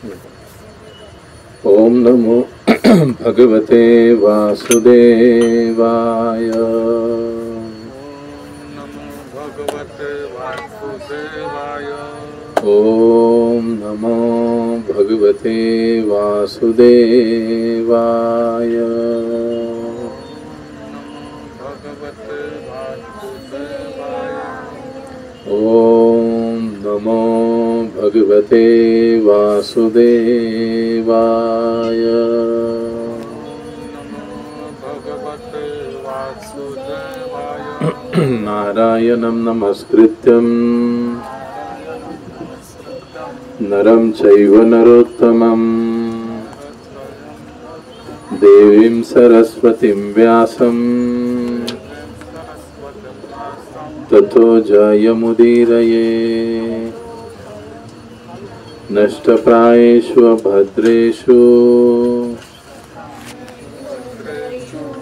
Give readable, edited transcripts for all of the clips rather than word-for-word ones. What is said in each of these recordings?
ओम नमो भगवते वासुदेवाय। ओम नमो भगवते वासुदेवाय। ओम नमो भगवते वासुदेवाय। नारायणं नमस्कृत्यं नरं चैव नरोत्तमं देवीं सरस्वतीं व्यासं ततो जयमुदीरये। नष्टप्रायेषु भद्रेषु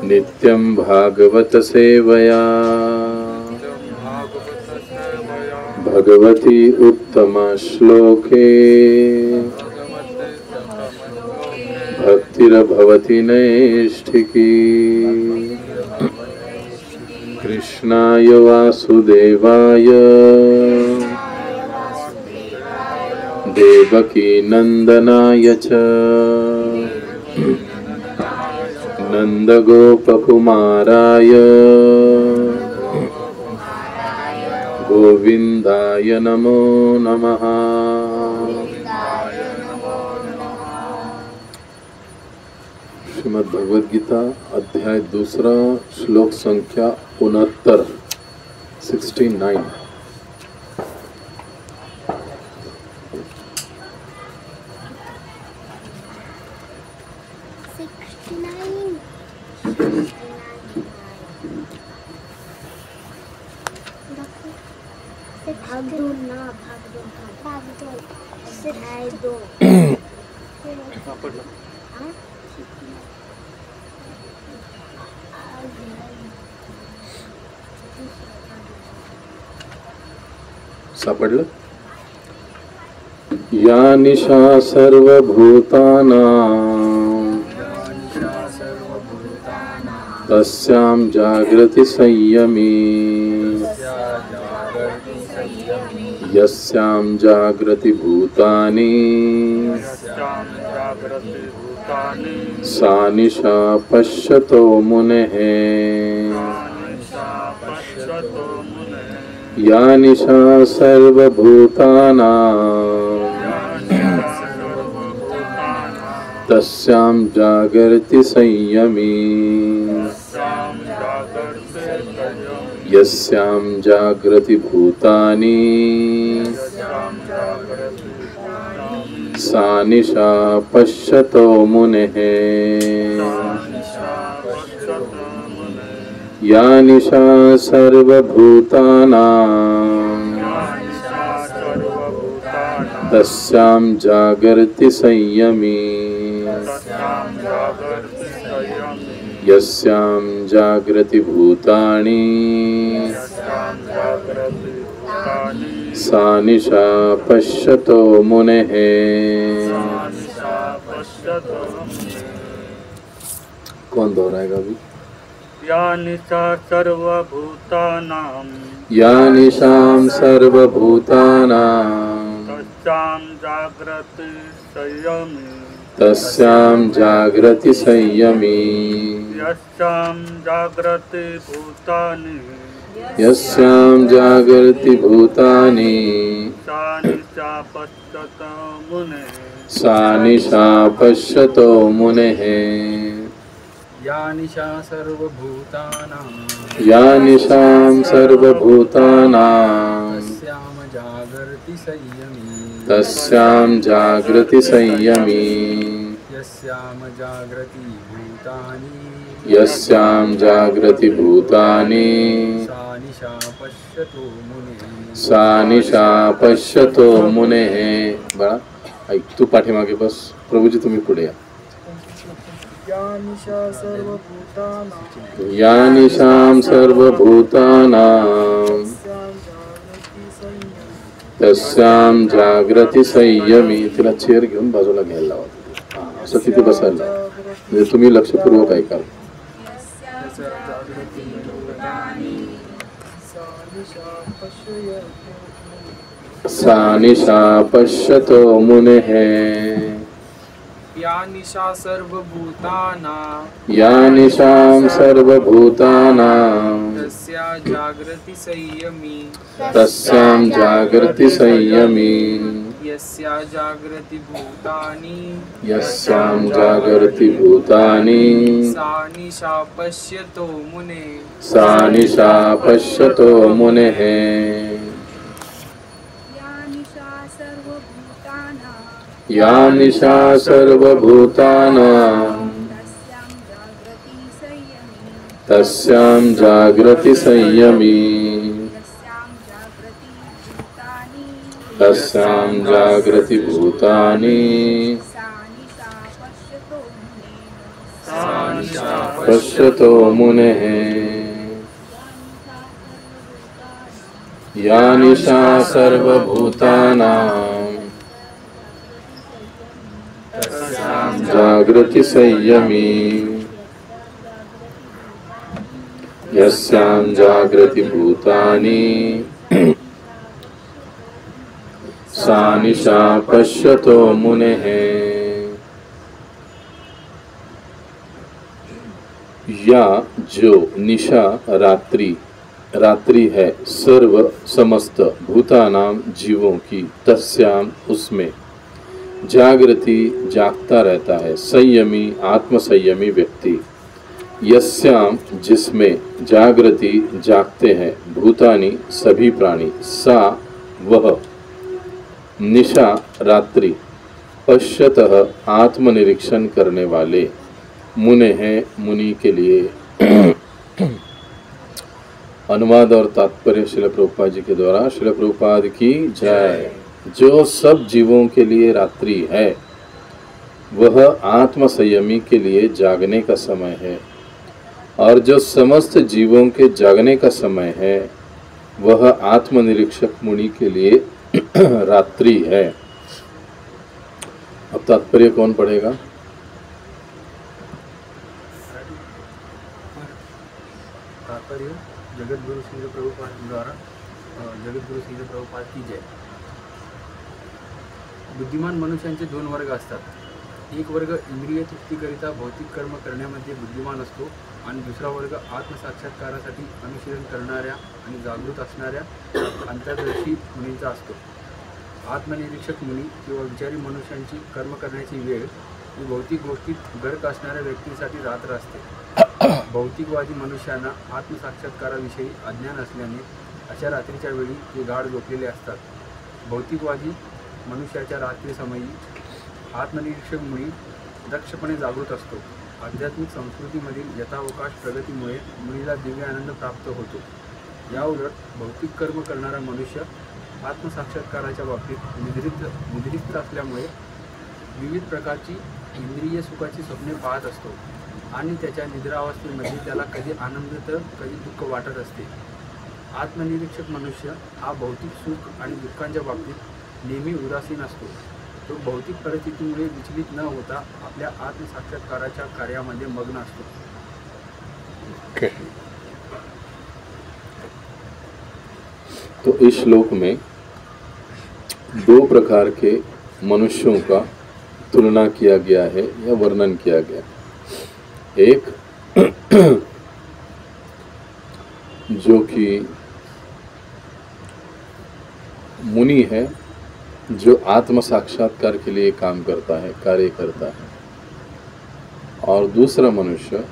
नित्यं भागवत सेवया भगवती उत्तम श्लोके भक्तिर्भवति नैष्ठिकी। कृष्णाय वासुदेवाय देवकी नंदनाय च नंदगोपकुमाराय गोविंदाय नमो नमः। श्रीमद् भगवद गीता अध्याय 2 श्लोक संख्या 69 69। सापडलं? या निशा सर्वभूतानां तस्यां जागृति संयमी यस्यां जागृति भूतानि सा निशा पश्यतो मुनेः। या निशा सर्वभूतानां तस्यां जागर्ति संयमी यस्यां जागृति भूतानि सा निशा पश्यतो मुनेः। या निशा सर्वभूतानां तस्यां जागर्ति संयमी यस्यां जागृति भूतानि सा निशा पश्यतो मुनेः। कौन दोहराएगा अभी? या निशा सर्वभूतानां या निशां सर्वभूतानां तस्यां जागृति संयमी तस्यां जागृति संयमी यस्यां जागृति भूतानि यस्यां जागृति भूतानि सा निशा पश्यतो मुनेः। सा निशा पश्यतो मुनेः। या निशा सर्वभूतानां या निशां सर्वभूतानां तस्यां जागर्ति संयमी तस्यां जागृति संयमी यस्यां जागृति भूतानि यस्यां जागृति भूतानि सा निशा पश्यतो मुनेः। सा निशा पश्यतो मुनेः। बळा ऐक तू पाठीमागे बस, प्रभूजी तुम्ही पुढे या। या निशा सर्वभूतानां या निशां सर्वभूतानां तस्याम जागृती संयमी. तिला चेअर घेऊन बाजूला घ्यायला लावा. असं तिथे बसायला लावा. म्हणजे तुम्ही लक्षपूर्वक ऐका. यस्य जागृती भूतानि सा निशा पश्यतो सा निशा पश्यतो मुनेः. या निशा सर्वभूतानां या निशां सर्वभूतानां तस्या जागृति संयमी तस्यां जागृति संयमी. यस्या जागृति भूतानि यस्यां जागृति भूतानि सा निशा पश्यतो मुने सा निशा पश्यतो मुनेः. या निशा सर्वभूतानां तस्यां जागृति संयमी. तस्यां जागृति भूतानि सा निशा पश्यतो मुनेः. या निशा सर्वभूतानां जागृति संयमी. यस्यां जागृति भूतानि सा निशा पश्यतो मुनेः. या जो निशा रात्रि रात्रि है सर्व समस्त भूतानाम जीवों की तस्याम उसमें जागृति जागता रहता है संयमी आत्मसंयमी व्यक्ति. यस्याम जिसमें जागृति जागते हैं भूतानि सभी प्राणी सा वह निशा रात्रि पश्यतः आत्मनिरीक्षण करने वाले मुने हैं मुनि के लिए. अनुवाद और तात्पर्य श्रील प्रभुपाद जी के द्वारा. श्रील प्रभुपाद की जय. जो सब जीवों के लिए रात्रि है वह आत्म संयमी के लिए जागने का समय है और जो समस्त जीवों के जागने का समय है वह आत्मनिरीक्षक मुनि के लिए रात्रि है. अब तात्पर्य कौन पढ़ेगा? तात्पर्य जगद्गुरु श्रील प्रभुपाद द्वारा जगद्गुरु श्रील प्रभुपाद की जय. बुद्धिमान मनुष्यांचे दोन वर्ग असतात. एक वर्ग इंद्रिय तृप्तीकरिता भौतिक कर्म करण्यामध्ये बुद्धिमान असतो आणि दुसरा वर्ग आत्मसाक्षात्कारासाठी अनुशीलन करणाऱ्या आणि जागृत असणाऱ्या अंतर्दर्शी मुनींचा असतो. आत्मनिरीक्षक मुनी किंवा विचारी मनुष्यांची कर्म करण्याची वेळ ही भौतिक गोष्टीत गर्क असणाऱ्या व्यक्तींसाठी रात्र असते. भौतिकवादी मनुष्यांना आत्मसाक्षात्काराविषयी अज्ञान असल्याने अशा रात्रीच्या वेळी ते गाढ झोपलेले असतात. भौतिकवादी मनुष्याच्या रात्री समयी आत्मनिरीक्षक मुनी दक्षपणे जागृत असतो. आध्यात्मिक संस्कृतीमधील यथावकाश प्रगतीमुळे मुनीला दिव्य आनंद प्राप्त होतो. याउलट भौतिक कर्म करणारा मनुष्य आत्मसाक्षात्काराच्या बाबतीत निद्रिस्त असल्यामुळे विविध प्रकारची इंद्रिय सुखाची स्वप्ने पाहत असतो आणि त्याच्या निद्रावस्थेमध्ये त्याला कधी आनंद तर कधी दुःख वाटत असते. आत्मनिरीक्षक मनुष्य हा भौतिक सुख आणि दुःखांच्या बाबतीत नेहमी उदासीन असतो. तो भौतिक परिस्थितीमुळे विचलित न होता आपल्या आत्मसाक्षात्काराच्या कार्यामध्ये मग्न असतो. तो इस श्लोक में दो प्रकार के मनुष्यों का तुलना किया गया है या वर्णन किया गया. एक जो कि मुनि है जो आत्म साक्षात्कार के लिए काम करता है कार्य करता है और दूसरा मनुष्य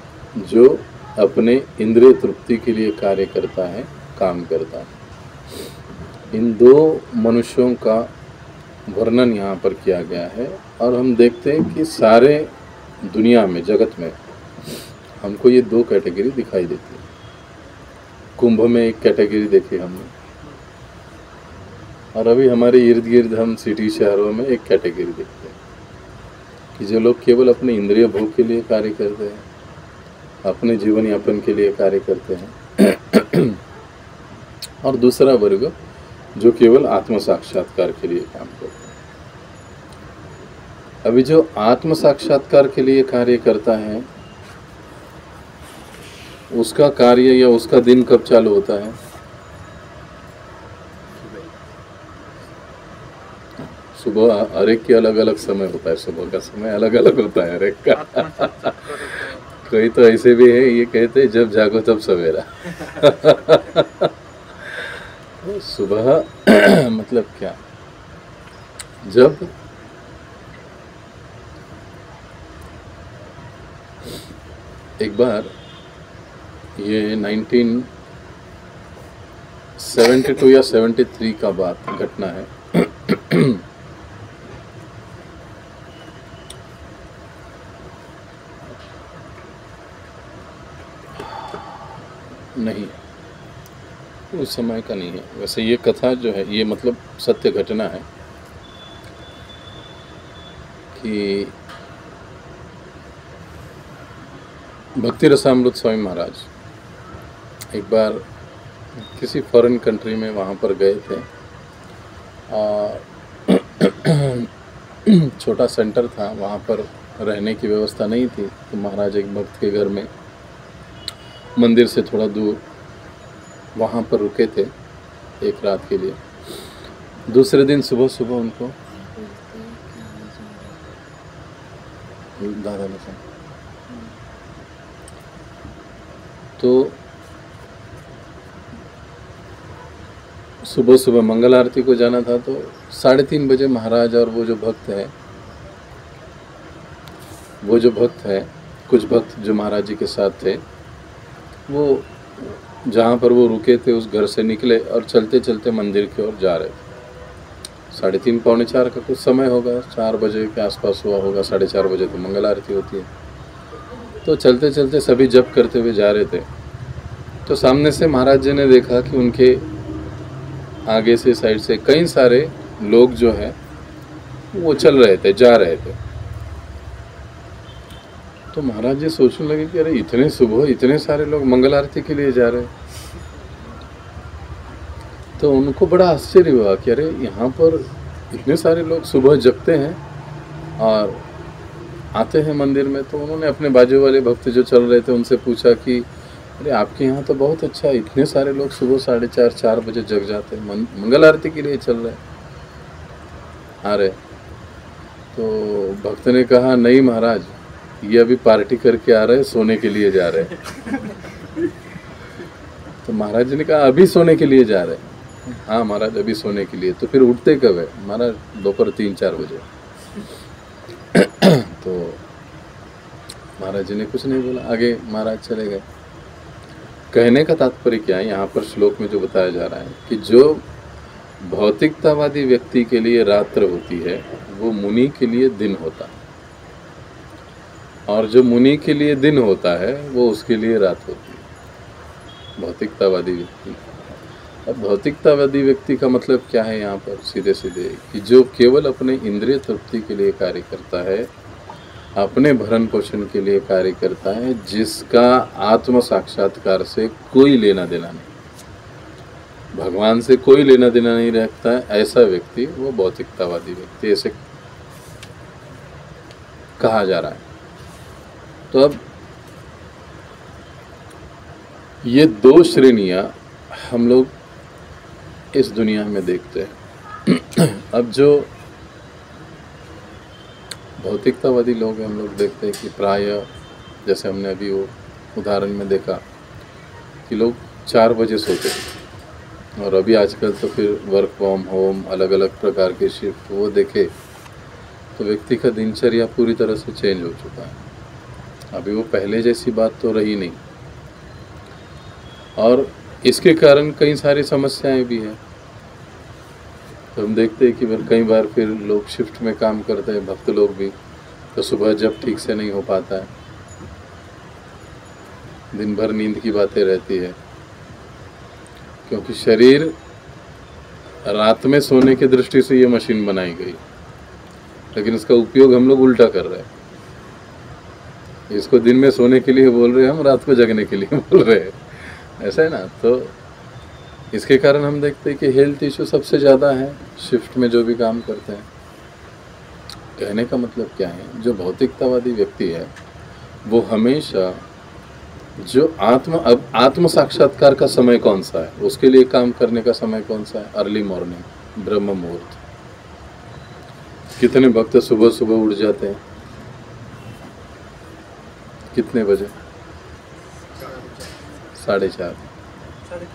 जो अपने इंद्रिय तृप्ति के लिए कार्य करता है काम करता है. इन दो मनुष्यों का वर्णन यहाँ पर किया गया है और हम देखते हैं कि सारे दुनिया में जगत में हमको ये दो कैटेगरी दिखाई देती है. कुंभ में एक कैटेगरी देखी हमने और अभी हमारे इर्द गिर्द हम सिटी शहरों में एक कैटेगरी देखते हैं कि जो लोग केवल अपने इंद्रिय भोग के लिए कार्य करते हैं, अपने जीवन यापन के लिए कार्य करते हैं और दूसरा वर्ग जो केवल आत्म साक्षात्कार के लिए काम करता है। अभी जो आत्म साक्षात्कार के लिए कार्य करता है, उसका कार्य या उसका दिन कब चालू होता है? सुबह हर एक के अलग अलग समय होता है, सुबह का समय अलग अलग होता है हर एक का। कोई तो ऐसे भी है, ये कहते हैं जब जागो तब सवेरा। सुबह मतलब क्या? जब एक बार ये 1972 या 73 का बात घटना है। नहीं, उस समय का नहीं है। वैसे ये कथा जो है, ये मतलब सत्य घटना है कि भक्ति रसामृत स्वामी महाराज एक बार किसी फॉरेन कंट्री में वहाँ पर गए थे और छोटा सेंटर था, वहाँ पर रहने की व्यवस्था नहीं थी, तो महाराज एक भक्त के घर में मंदिर से थोड़ा दूर वहाँ पर रुके थे एक रात के लिए। दूसरे दिन सुबह सुबह उनको दादा ने तो सुबह सुबह मंगल आरती को जाना था, तो 3:30 बजे महाराज और वो जो भक्त है, कुछ भक्त जो महाराज जी के साथ थे, वो जहाँ पर वो रुके थे उस घर से निकले और चलते चलते मंदिर की ओर जा रहे थे। 3:30 पौने 4 का कुछ समय होगा, 4 बजे के आसपास हुआ होगा, 4:30 बजे तो मंगल आरती होती है। तो चलते चलते सभी जप करते हुए जा रहे थे, तो सामने से महाराज जी ने देखा कि उनके आगे से साइड से कई सारे लोग जो है वो चल रहे थे, जा रहे थे। तो महाराज जी सोचने लगे कि अरे इतने सुबह इतने सारे लोग मंगल आरती के लिए जा रहे हैं। तो उनको बड़ा आश्चर्य हुआ कि अरे यहाँ पर इतने सारे लोग सुबह जगते हैं और आते हैं मंदिर में। तो उन्होंने अपने बाजू वाले भक्त जो चल रहे थे उनसे पूछा कि अरे आपके यहाँ तो बहुत अच्छा, इतने सारे लोग सुबह 4:30 बजे जग जाते हैं, मंगल आरती के लिए चल रहे हैं, आ रहे। तो भक्त ने कहा नहीं महाराज, ये अभी पार्टी करके आ रहे हैं, सोने के लिए जा रहे हैं। तो महाराज जी ने कहा अभी सोने के लिए जा रहे हैं? हाँ महाराज अभी सोने के लिए। तो फिर उठते कब है? महाराज दोपहर 3-4 बजे। तो महाराज जी ने कुछ नहीं बोला, आगे महाराज चले गए। कहने का तात्पर्य क्या है यहाँ पर श्लोक में जो बताया जा रहा है कि जो भौतिकतावादी व्यक्ति के लिए रात्र होती है वो मुनि के लिए दिन होता है, और जो मुनि के लिए दिन होता है वो उसके लिए रात होती है, भौतिकतावादी व्यक्ति। अब भौतिकतावादी व्यक्ति का मतलब क्या है यहाँ पर? सीधे सीधे कि जो केवल अपने इंद्रिय तृप्ति के लिए कार्य करता है, अपने भरण पोषण के लिए कार्य करता है, जिसका आत्म साक्षात्कार से कोई लेना देना नहीं, भगवान से कोई लेना देना नहीं रखता है, ऐसा व्यक्ति वो भौतिकतावादी व्यक्ति ऐसे कहा जा रहा है। तो अब ये 2 श्रेणियां हम लोग इस दुनिया में देखते हैं। अब जो भौतिकतावादी लोग हैं, हम लोग देखते हैं कि प्राय जैसे हमने अभी वो उदाहरण में देखा कि लोग 4 बजे सोते हैं, और अभी आजकल तो फिर वर्क फ्रॉम होम, अलग अलग प्रकार के शिफ्ट, वो देखे तो व्यक्ति का दिनचर्या पूरी तरह से चेंज हो चुका है। अभी वो पहले जैसी बात तो रही नहीं, और इसके कारण कई सारी समस्याएं भी हैं। तो हम देखते हैं कि कई बार फिर लोग शिफ्ट में काम करते हैं, भक्त लोग भी, तो सुबह जब ठीक से नहीं हो पाता है, दिन भर नींद की बातें रहती है, क्योंकि शरीर रात में सोने की दृष्टि से ये मशीन बनाई गई, लेकिन इसका उपयोग हम लोग उल्टा कर रहे हैं। इसको दिन में सोने के लिए बोल रहे हैं, हम रात को जगने के लिए बोल रहे हैं, ऐसा है ना। तो इसके कारण हम देखते हैं कि हेल्थ इशू सबसे ज़्यादा है शिफ्ट में जो भी काम करते हैं। कहने का मतलब क्या है, जो भौतिकतावादी व्यक्ति है वो हमेशा जो आत्म साक्षात्कार का समय कौन सा है, उसके लिए काम करने का समय कौन सा है, अर्ली मॉर्निंग, ब्रह्म मुहूर्त। कितने भक्त सुबह सुबह उठ जाते हैं, कितने बजे? 4:30, 3:30,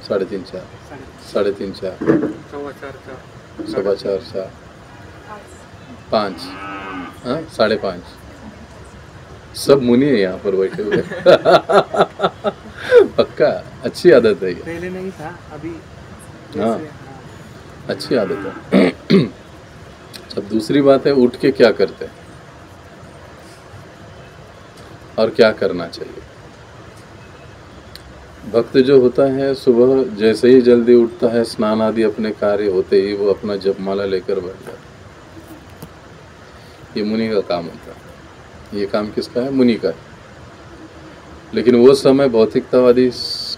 4:30, 3:30, 4:15, 4:15, 5, हाँ 5:30। सब मुनि है यहाँ पर बैठे हुए। पक्का अच्छी आदत है ये। पहले नहीं था, अभी हाँ अच्छी आदत है। अब दूसरी बात है, उठ के क्या करते हैं और क्या करना चाहिए। भक्त जो होता है सुबह जैसे ही जल्दी उठता है, स्नान आदि अपने कार्य होते ही वो अपना जपमाला लेकर बैठ जाता है। ये मुनि का काम होता है। ये काम किसका है? मुनि का है। लेकिन वो समय भौतिकतावादी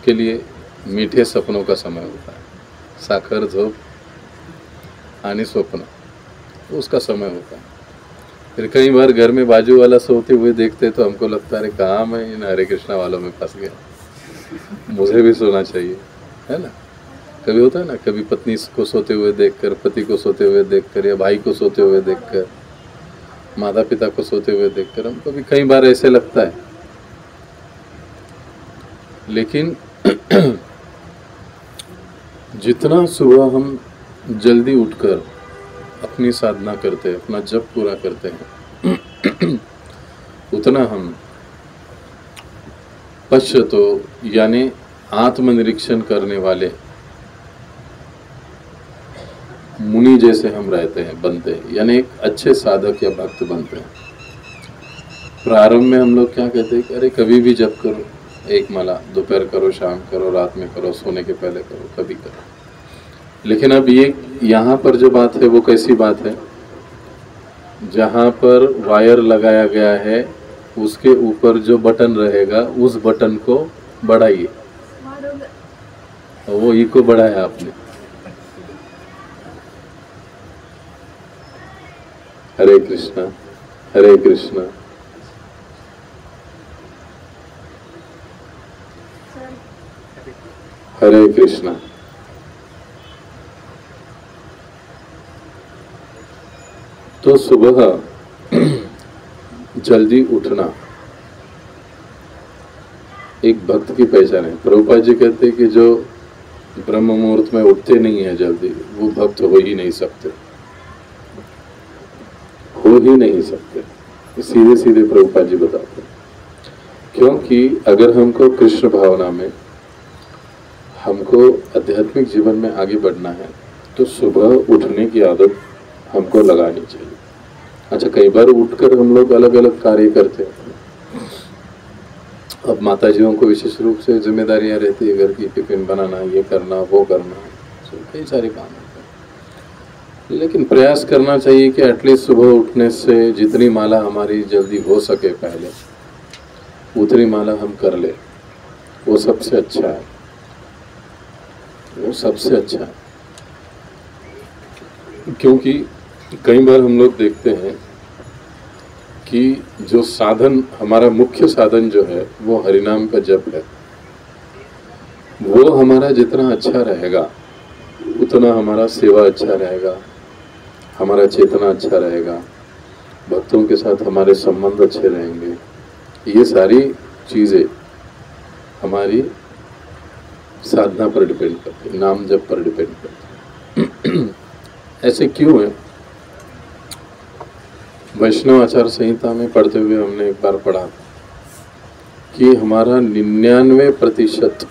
के लिए मीठे सपनों का समय होता है। साखर, झोप आने स्वप्न, तो उसका समय होता है। फिर कई बार घर में बाजू वाला सोते हुए देखते तो हमको लगता है कहाँ मैं इन हरे कृष्णा वालों में फंस गया, मुझे भी सोना चाहिए, है ना। कभी होता है ना, कभी पत्नी को सोते हुए देखकर, पति को सोते हुए देखकर, या भाई को सोते हुए देखकर, माता पिता को सोते हुए देखकर हमको भी कई बार ऐसे लगता है। लेकिन जितना सुबह हम जल्दी उठकर अपनी साधना करते हैं, अपना जप पूरा करते हैं, उतना हम पश्चातो यानी आत्मनिरीक्षण करने वाले मुनि जैसे हम रहते हैं, बनते हैं, यानी एक अच्छे साधक या भक्त बनते हैं। प्रारंभ में हम लोग क्या कहते हैं कि अरे कभी भी जप करो, एक माला, दोपहर करो, शाम करो, रात में करो, सोने के पहले करो, कभी करो। लेकिन अब ये यहाँ पर जो बात है वो कैसी बात है, जहाँ पर वायर लगाया गया है उसके ऊपर जो बटन रहेगा उस बटन को बढ़ाइए। वो ई को बढ़ाया आपने। हरे कृष्णा, हरे कृष्णा। हरे कृष्णा। तो सुबह जल्दी उठना एक भक्त की पहचान है। प्रभुपाद जी कहते हैं कि जो ब्रह्म मुहूर्त में उठते नहीं है जल्दी, वो भक्त हो ही नहीं सकते, हो ही नहीं सकते। सीधे सीधे प्रभुपाद जी बताते हैं। क्योंकि अगर हमको कृष्ण भावना में, हमको आध्यात्मिक जीवन में आगे बढ़ना है तो सुबह उठने की आदत हमको लगानी चाहिए। अच्छा, कई बार उठकर हम लोग अलग अलग कार्य करते हैं। अब माताजियों को विशेष रूप से जिम्मेदारियां रहती है, घर की टिफिन बनाना, ये करना, वो करना, कई सारे काम होते हैं। लेकिन प्रयास करना चाहिए कि एटलीस्ट सुबह उठने से जितनी माला हमारी जल्दी हो सके पहले, उतनी माला हम कर ले। वो सबसे अच्छा है, वो सबसे अच्छा है। क्योंकि कई बार हम लोग देखते हैं कि जो साधन, हमारा मुख्य साधन जो है वो हरिनाम का जप है। वो हमारा जितना अच्छा रहेगा उतना हमारा सेवा अच्छा रहेगा, हमारा चेतना अच्छा रहेगा, भक्तों के साथ हमारे संबंध अच्छे रहेंगे। ये सारी चीज़ें हमारी साधना पर डिपेंड करती है, नाम जप पर डिपेंड करती है। ऐसे क्यों है? वैष्णव आचार संहिता में पढ़ते हुए हमने एक बार पढ़ा कि हमारा 99%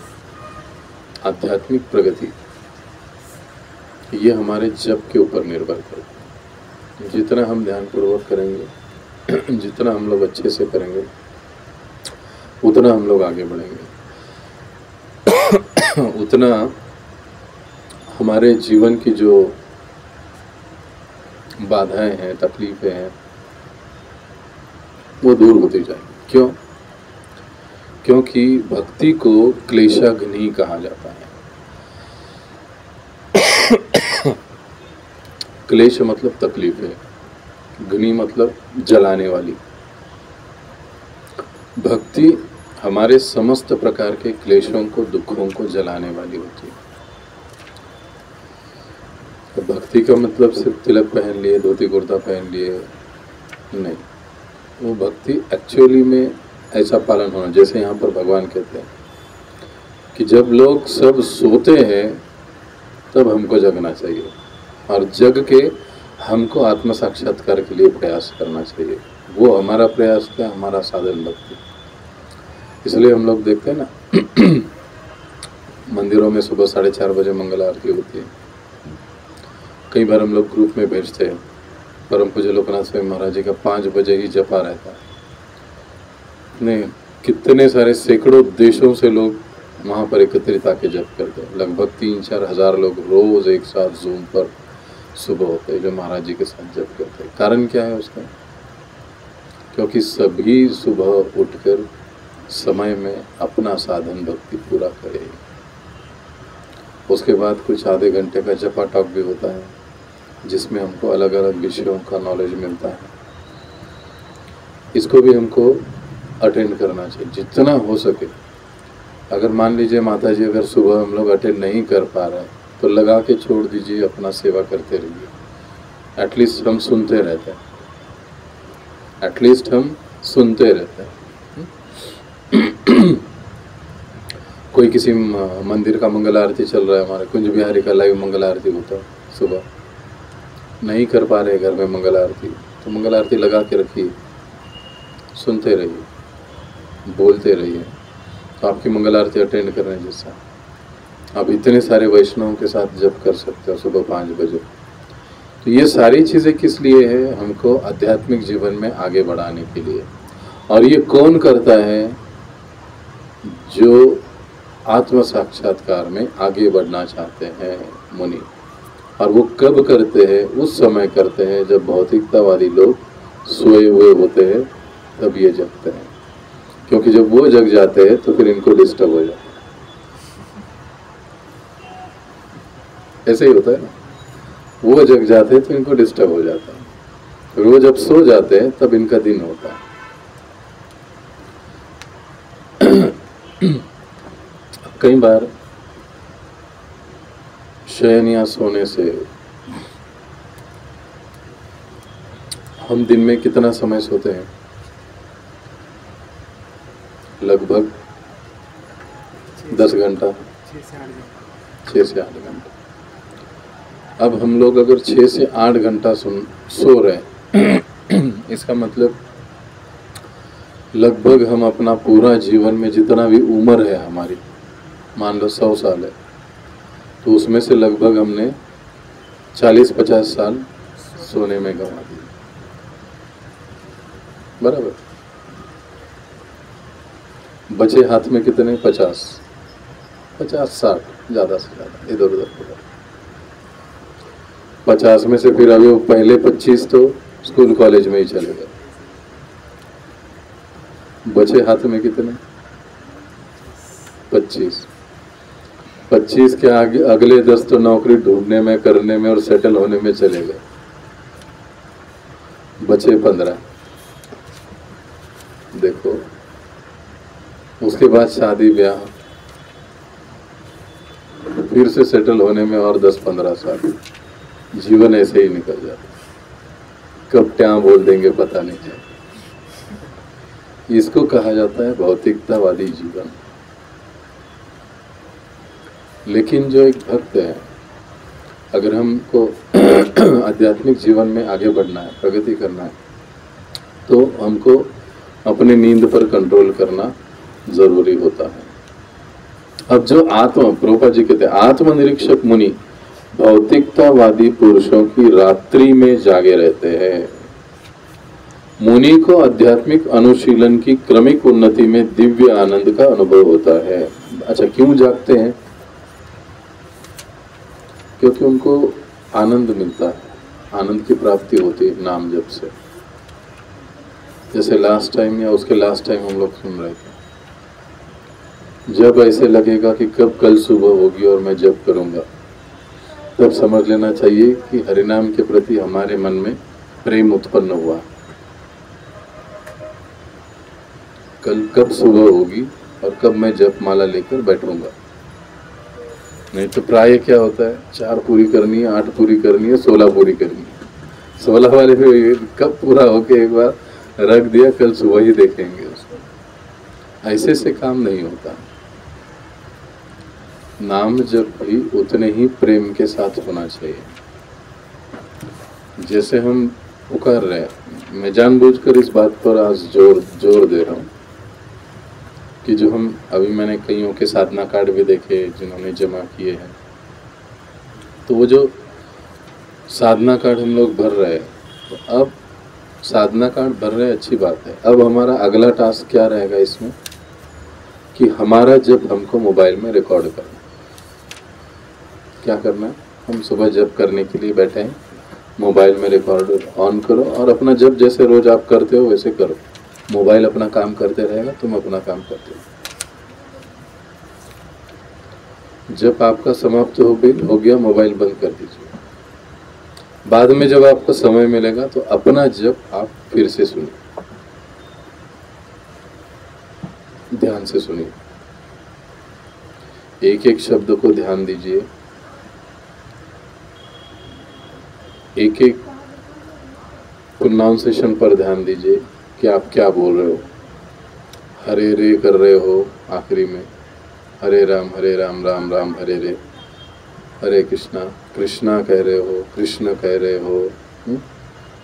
आध्यात्मिक प्रगति ये हमारे जप के ऊपर निर्भर करता है। जितना हम ध्यान पूर्वक करेंगे, जितना हम लोग अच्छे से करेंगे, उतना हम लोग आगे बढ़ेंगे, उतना हमारे जीवन की जो बाधाएं हैं, तकलीफें हैं, वो दूर होती जाएंगी। क्यों? क्योंकि भक्ति को क्लेशाग्नि कहा जाता है। क्लेश मतलब तकलीफ है, अग्नि मतलब जलाने वाली। भक्ति हमारे समस्त प्रकार के क्लेशों को, दुखों को जलाने वाली होती है। तो भक्ति का मतलब सिर्फ तिलक पहन लिए, धोती कुर्ता पहन लिए नहीं। वो भक्ति एक्चुअली में ऐसा पालन होना, जैसे यहाँ पर भगवान कहते हैं कि जब लोग सब सोते हैं तब हमको जगना चाहिए, और जग के हमको आत्म साक्षात्कार के लिए प्रयास करना चाहिए। वो हमारा प्रयास है, हमारा साधन भक्ति। इसलिए हम लोग देखते हैं ना मंदिरों में सुबह 4:30 बजे मंगल आरती होती है। कई बार हम लोग ग्रुप में भेजते हैं। परम पूज्य लोकनाथ स्वामी महाराज जी का 5 बजे ही जपा रहता है। नहीं, कितने सारे सैकड़ों देशों से लोग वहाँ पर एकत्रित आके जप करते हैं। लगभग 3-4 हज़ार लोग रोज एक साथ जूम पर सुबह होते हैं जो महाराज जी के साथ जप करते हैं। कारण क्या है उसका? क्योंकि सभी सुबह उठकर समय में अपना साधन भक्ति पूरा करें। उसके बाद कुछ आधे घंटे का जपा टॉक भी होता है, जिसमें हमको अलग अलग विषयों का नॉलेज मिलता है। इसको भी हमको अटेंड करना चाहिए जितना हो सके। अगर मान लीजिए माता जी अगर सुबह हम लोग अटेंड नहीं कर पा रहे हैं तो लगा के छोड़ दीजिए, अपना सेवा करते रहिए। एटलीस्ट हम सुनते रहते हैं, एटलीस्ट हम सुनते रहते हैं। कोई किसी मंदिर का मंगल आरती चल रहा है, हमारे कुंज बिहारी का लाइव मंगल आरती होता है सुबह, नहीं कर पा रहे घर में मंगल आरती तो मंगल आरती लगा के रखिए, सुनते रहिए, बोलते रहिए, तो आपकी मंगल आरती अटेंड करने जैसा। आप इतने सारे वैष्णवों के साथ जप कर सकते हो सुबह 5 बजे। तो ये सारी चीज़ें किस लिए है? हमको आध्यात्मिक जीवन में आगे बढ़ाने के लिए। और ये कौन करता है? जो आत्म साक्षात्कार में आगे बढ़ना चाहते हैं मुनि। और वो कब करते हैं? उस समय करते हैं जब भौतिकतावादी लोग सोए हुए होते हैं, तब ये जगते हैं। क्योंकि जब वो जग जाते हैं तो फिर इनको डिस्टर्ब हो जाता है। ऐसे ही होता है ना, वो जग जाते हैं तो इनको डिस्टर्ब हो जाता है, फिर वो जब सो जाते हैं तब इनका दिन होता है। कई बार शयन या सोने से हम दिन में कितना समय सोते हैं? लगभग 10 घंटा, 6 से 8 घंटा। अब हम लोग अगर 6 से 8 घंटा सो रहे हैं इसका मतलब लगभग हम अपना पूरा जीवन में जितना भी उम्र है हमारी, मान लो 100 साल है, तो उसमें से लगभग हमने 40-50 साल सोने में गंवा दिए। बराबर। बचे हाथ में कितने? 50-60, ज़्यादा से ज़्यादा इधर उधर उधर। 50 में से फिर अभी वो पहले 25 तो स्कूल कॉलेज में ही चले गए। बचे हाथ में कितने? 25 के आगे अगले 10 तो नौकरी ढूंढने में, करने में और सेटल होने में चले गए। बचे 15। देखो, उसके बाद शादी ब्याह, फिर से सेटल होने में और 10-15 साल। जीवन ऐसे ही निकल जाता, कब क्या बोल देंगे पता नहीं चलता। इसको कहा जाता है भौतिकतावादी जीवन। लेकिन जो एक भक्त है, अगर हमको आध्यात्मिक जीवन में आगे बढ़ना है, प्रगति करना है, तो हमको अपनी नींद पर कंट्रोल करना जरूरी होता है। अब जो प्रभुपाद जी कहते हैं आत्मनिरीक्षक मुनि भौतिकतावादी पुरुषों की रात्रि में जागे रहते हैं। मुनि को आध्यात्मिक अनुशीलन की क्रमिक उन्नति में दिव्य आनंद का अनुभव होता है। अच्छा, क्यों जागते हैं? क्योंकि उनको आनंद मिलता है, आनंद की प्राप्ति होती है नाम जप से। जैसे लास्ट टाइम या उसके लास्ट टाइम हम लोग सुन रहे थे जब ऐसे लगेगा कि कब कल सुबह होगी और मैं जप करूंगा, तब समझ लेना चाहिए कि हरिनाम के प्रति हमारे मन में प्रेम उत्पन्न हुआ। कल कब सुबह होगी और कब मैं जप माला लेकर बैठूंगा। नहीं तो प्राय क्या होता है, 4 पूरी करनी है, 8 पूरी करनी है, 16 पूरी करनी है। 16 वाले पे कब पूरा होके एक बार रख दिया, कल सुबह ही देखेंगे उसको। ऐसे से काम नहीं होता। नाम जब भी उतने ही प्रेम के साथ होना चाहिए। जैसे हम पुकार रहे हैं, मैं जानबूझकर इस बात पर आज जोर दे रहा हूँ कि जो हम अभी मैंने कईयों के साधना कार्ड भी देखे जिन्होंने जमा किए हैं, तो वो जो साधना कार्ड हम लोग भर रहे हैं, तो अब साधना कार्ड भर रहे हैं, अच्छी बात है। अब हमारा अगला टास्क क्या रहेगा इसमें कि हमारा जब हमको मोबाइल में रिकॉर्ड करना। क्या करना है, हम सुबह जब करने के लिए बैठे हैं, मोबाइल में रिकॉर्डर ऑन करो और अपना जब जैसे रोज आप करते हो वैसे करो। मोबाइल अपना काम करते रहेगा, तुम अपना काम करते हो। जब आपका समाप्त हो गया, मोबाइल बंद कर दीजिए। बाद में जब आपको समय मिलेगा तो अपना जब आप फिर से सुनिए, ध्यान से सुनिए, एक एक शब्द को ध्यान दीजिए, एक एक प्रोनाउंसिएशन पर ध्यान दीजिए कि आप क्या बोल रहे हो। हरे रे कर रहे हो आखिरी में, हरे राम राम राम हरे रे, हरे कृष्णा कृष्णा कह रहे हो, कृष्ण कह रहे हो,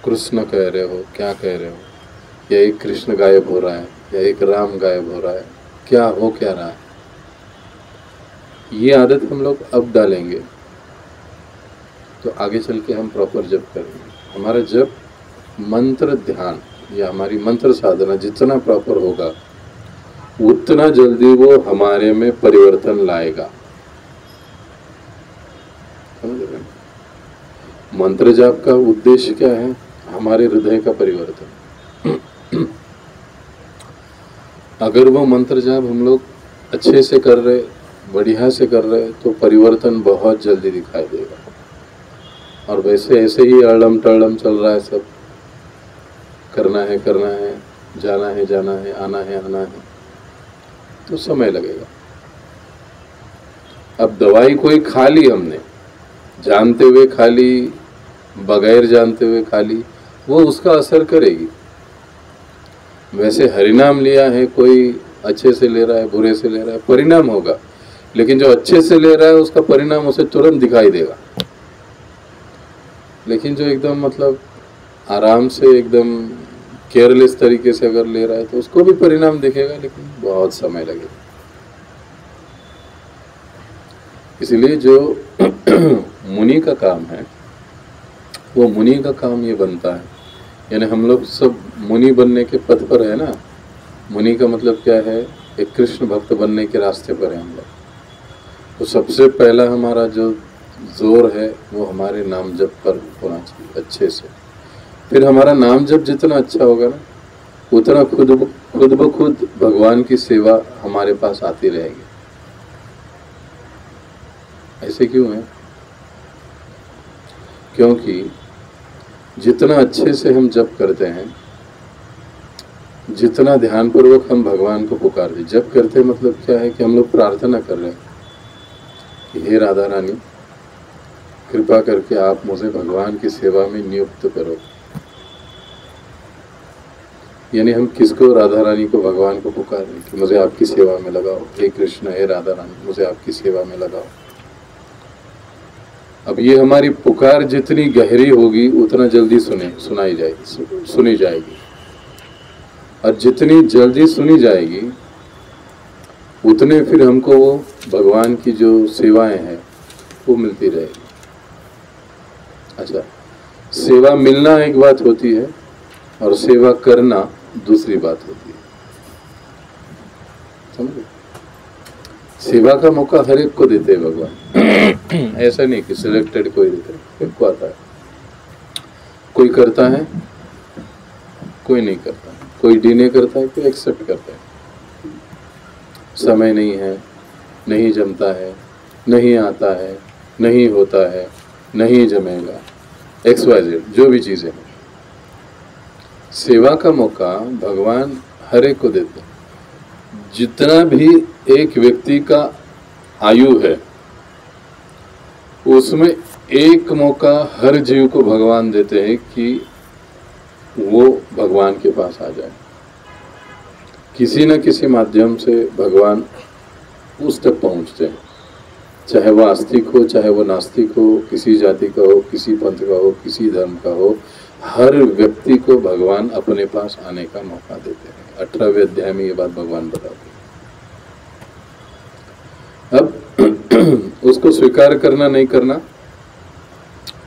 कृष्ण कह रहे हो, क्या कह रहे हो। या एक कृष्ण गायब हो रहा है या एक राम गायब हो रहा है, क्या हो क्या रहा है। ये आदत हम लोग अब डालेंगे तो आगे चल के हम प्रॉपर जप करेंगे। हमारा जप, मंत्र ध्यान या हमारी मंत्र साधना जितना प्रॉपर होगा उतना जल्दी वो हमारे में परिवर्तन लाएगा। समझ रहे हैं? मंत्र जाप का उद्देश्य क्या है, हमारे हृदय का परिवर्तन। अगर वो मंत्र जाप हम लोग अच्छे से कर रहे, बढ़िया से कर रहे, तो परिवर्तन बहुत जल्दी दिखाई देगा। और वैसे ऐसे ही अड़म टड़म चल रहा है, सब करना है, जाना है, आना है, तो समय लगेगा। अब दवाई कोई खा ली हमने, जानते हुए खा ली, बगैर जानते हुए खा ली, वो उसका असर करेगी। वैसे हरिनाम लिया है, कोई अच्छे से ले रहा है, बुरे से ले रहा है, परिणाम होगा। लेकिन जो अच्छे से ले रहा है उसका परिणाम उसे तुरंत दिखाई देगा। लेकिन जो एकदम मतलब आराम से, एकदम केयरलेस तरीके से अगर ले रहा है तो उसको भी परिणाम दिखेगा, लेकिन बहुत समय लगेगा। इसलिए जो मुनि का काम है, वो मुनि का काम ये बनता है, यानी हम लोग सब मुनि बनने के पथ पर है ना। मुनि का मतलब क्या है, एक कृष्ण भक्त बनने के रास्ते पर है हम लोग। तो सबसे पहला हमारा जो जोर है वो हमारे नाम जप पर होना चाहिए अच्छे से। फिर हमारा नाम जप जितना अच्छा होगा ना, उतना खुद ब खुद भगवान की सेवा हमारे पास आती रहेगी। ऐसे क्यों है? क्योंकि जितना अच्छे से हम जप करते हैं, जितना ध्यानपूर्वक हम भगवान को पुकारते, जप करते मतलब क्या है कि हम लोग प्रार्थना कर रहे हैं कि हे राधा रानी, कृपा करके आप मुझे भगवान की सेवा में नियुक्त करो। यानी हम किसको, राधा रानी को, भगवान को पुकार रहे कि मुझे आपकी सेवा में लगाओ। हे कृष्ण, हे राधा रानी, मुझे आपकी सेवा में लगाओ। अब ये हमारी पुकार जितनी गहरी होगी उतना जल्दी सुनी जाएगी। और जितनी जल्दी सुनी जाएगी उतने फिर हमको वो भगवान की जो सेवाएं हैं वो मिलती रहेगी। अच्छा, सेवा मिलना एक बात होती है और सेवा करना दूसरी बात होती है। समझे? सेवा का मौका हर एक को देते हैं भगवान। ऐसा नहीं कि सिलेक्टेड कोई देते हैं, सबको आता है। कोई करता है, कोई नहीं करता है, कोई डिने करता है, कोई एक्सेप्ट करता है। समय नहीं है, नहीं जमता है, नहीं आता है, नहीं होता है, नहीं जमेगा, XYZ जो भी चीज़ें हैं। सेवा का मौका भगवान हर एक को देते हैं। जितना भी एक व्यक्ति का आयु है उसमें एक मौका हर जीव को भगवान देते हैं कि वो भगवान के पास आ जाए। किसी न किसी माध्यम से भगवान उस तक पहुंचते हैं, चाहे वो आस्तिक हो, चाहे वो नास्तिक हो, किसी जाति का हो, किसी पंथ का हो, किसी धर्म का हो, हर व्यक्ति को भगवान अपने पास आने का मौका देते हैं। 18वें अध्याय में ये बात भगवान बताते हैं। अब उसको स्वीकार करना नहीं करना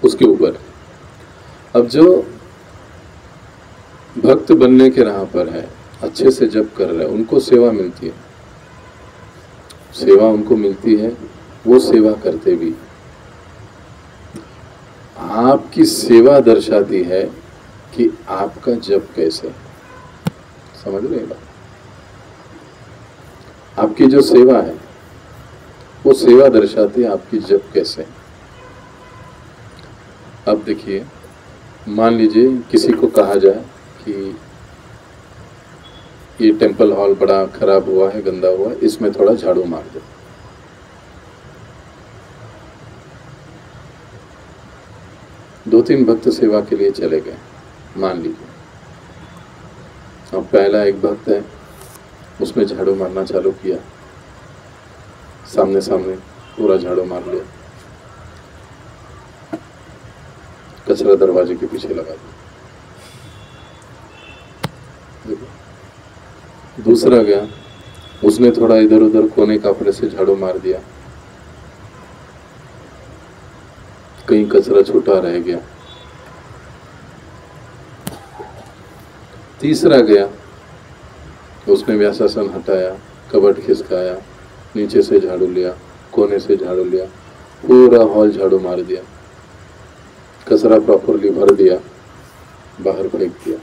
उसके ऊपर। अब जो भक्त बनने के राह पर है, अच्छे से जप कर रहे हैं, उनको सेवा मिलती है, सेवा उनको मिलती है, वो सेवा करते भी। आपकी सेवा दर्शाती है कि आपका जप कैसे, समझ रहे हैं? आपकी जो सेवा है वो सेवा दर्शाती है आपकी जप कैसे। अब देखिए, मान लीजिए किसी को कहा जाए कि ये टेम्पल हॉल बड़ा खराब हुआ है, गंदा हुआ है, इसमें थोड़ा झाड़ू मार दो। दो तीन भक्त सेवा के लिए चले गए, मान लीजिए। अब पहला एक भक्त है, उसमें झाड़ू मारना चालू किया, सामने सामने पूरा झाड़ू मार लिया, कचरा दरवाजे के पीछे लगा दिया। दूसरा गया, उसने थोड़ा इधर उधर कोने कपड़े से झाड़ू मार दिया, कहीं कचरा छूटा रह गया। तीसरा गया, उसने व्यासासन हटाया, कबट खिसकाया, नीचे से झाड़ू लिया, कोने से झाड़ू लिया, पूरा हॉल झाड़ू मार दिया, कचरा प्रॉपरली भर दिया, बाहर फेंक दिया।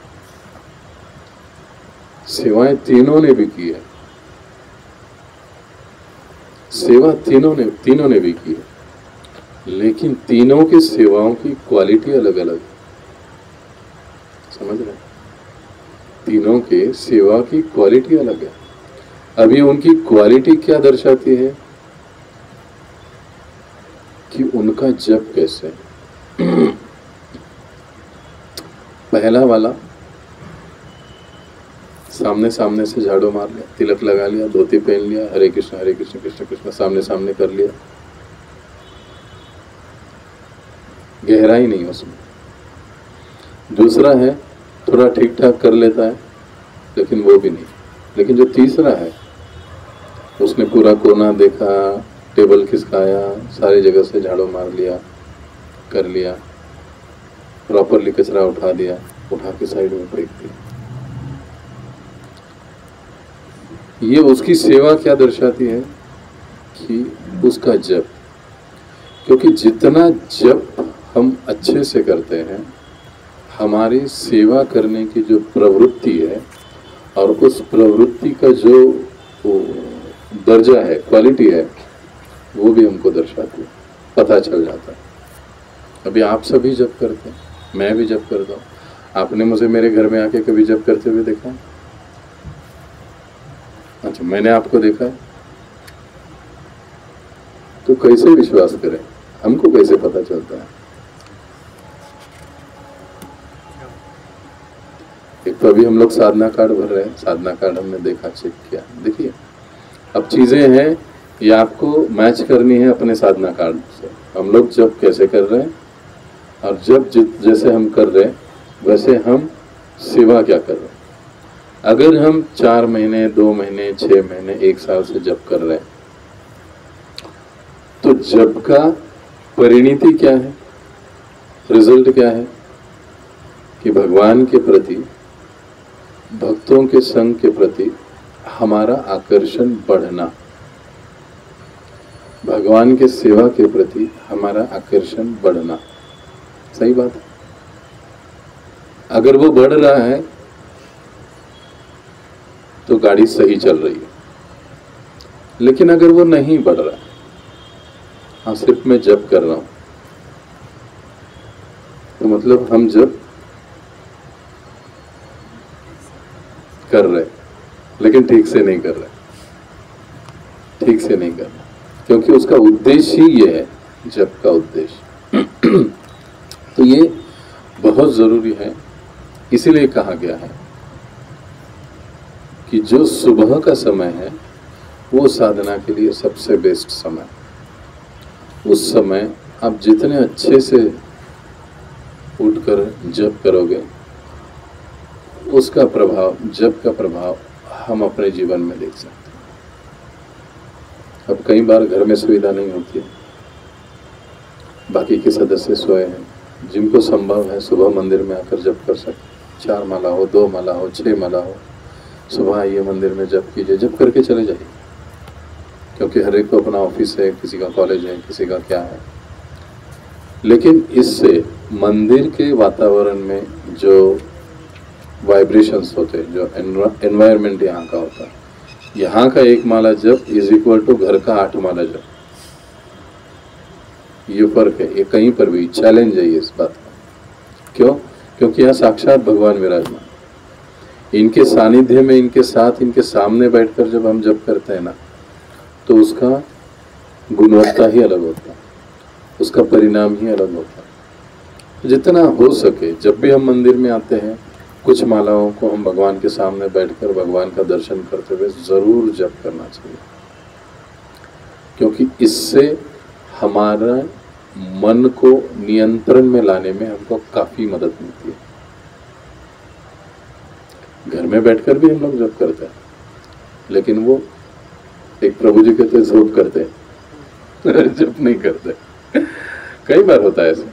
सेवाएं तीनों ने भी की है, सेवा तीनों ने भी की है, लेकिन तीनों की सेवाओं की क्वालिटी अलग अलग, समझ रहे हैं? तीनों के सेवा की क्वालिटी अलग है। अभी उनकी क्वालिटी क्या दर्शाती है कि उनका जप कैसे है। पहला वाला सामने सामने से झाड़ू मार लिया, तिलक लगा लिया, धोती पहन लिया, हरे कृष्ण कृष्ण कृष्ण सामने सामने कर लिया, गहराई नहीं उसमें। दूसरा है थोड़ा ठीक ठाक कर लेता है, लेकिन वो भी नहीं। लेकिन जो तीसरा है, उसने पूरा कोना देखा, टेबल खिसकाया, सारी जगह से झाड़ू मार लिया, कर लिया, प्रॉपरली कचरा उठा दिया, उठा के साइड में फेंक दिया। ये उसकी सेवा क्या दर्शाती है कि उसका जप, क्योंकि जितना जप हम अच्छे से करते हैं, हमारी सेवा करने की जो प्रवृत्ति है और उस प्रवृत्ति का जो दर्जा है, क्वालिटी है, वो भी हमको दर्शाती है, पता चल जाता है। अभी आप सभी जप करते हैं, मैं भी जप करता हूँ। आपने मुझे मेरे घर में आके कभी जप करते हुए देखा? अच्छा, मैंने आपको देखा है, तो कैसे विश्वास करें? हमको कैसे पता चलता है? एक तो अभी हम लोग साधना कार्ड भर रहे हैं, साधना कार्ड हमने देखा, चेक किया। देखिए, अब चीजें हैं, ये आपको मैच करनी है अपने साधना कार्ड से। हम लोग जब कैसे कर रहे हैं और जब जैसे हम कर रहे हैं वैसे हम सेवा क्या कर रहे हैं। अगर हम 4 महीने, 2 महीने, 6 महीने, 1 साल से जप कर रहे हैं, तो जप का परिणति क्या है, रिजल्ट क्या है कि भगवान के प्रति, भक्तों के संग के प्रति हमारा आकर्षण बढ़ना, भगवान के सेवा के प्रति हमारा आकर्षण बढ़ना। सही बात है। अगर वो बढ़ रहा है तो गाड़ी सही चल रही है। लेकिन अगर वो नहीं बढ़ रहा, हाँ सिर्फ मैं जप कर रहा हूं, तो मतलब हम जप कर रहे लेकिन ठीक से नहीं कर रहे, ठीक से नहीं कर रहे, क्योंकि उसका उद्देश्य ही ये है, जप का उद्देश्य। तो ये बहुत जरूरी है। इसीलिए कहा गया है कि जो सुबह का समय है वो साधना के लिए सबसे बेस्ट समय। उस समय आप जितने अच्छे से उठकर जप करोगे, उसका प्रभाव, जप का प्रभाव हम अपने जीवन में देख सकते हैं। अब कई बार घर में सुविधा नहीं होती है, बाकी के सदस्य सोए हैं, जिनको संभव है सुबह मंदिर में आकर जप कर सकते, 4 माला हो, 2 माला हो, 6 माला हो, सुबह आइए मंदिर में जप कीजिए, जप करके चले जाइए, क्योंकि हर एक को अपना ऑफिस है, किसी का कॉलेज है, किसी का क्या है। लेकिन इससे मंदिर के वातावरण में जो वाइब्रेशंस होते हैं, जो एनवायरनमेंट यहाँ का होता है, यहाँ का 1 माला जप इज इक्वल टू घर का 8 माला जप। ये फर्क है, ये कहीं पर भी चैलेंज है इस बात का। क्यों? क्योंकि यहाँ साक्षात भगवान विराजमान, इनके सानिध्य में, इनके साथ, इनके सामने बैठकर जब हम जप करते हैं ना, तो उसका गुणवत्ता ही अलग होता है, उसका परिणाम ही अलग होता है। जितना हो सके जब भी हम मंदिर में आते हैं, कुछ मालाओं को हम भगवान के सामने बैठकर भगवान का दर्शन करते हुए जरूर जप करना चाहिए, क्योंकि इससे हमारा मन को नियंत्रण में लाने में हमको काफी मदद मिलती है। घर में बैठकर भी हम लोग जप करते हैं, लेकिन वो एक प्रभु जी कहते जोप करते हैं, जप नहीं करते। कई बार होता है ऐसा,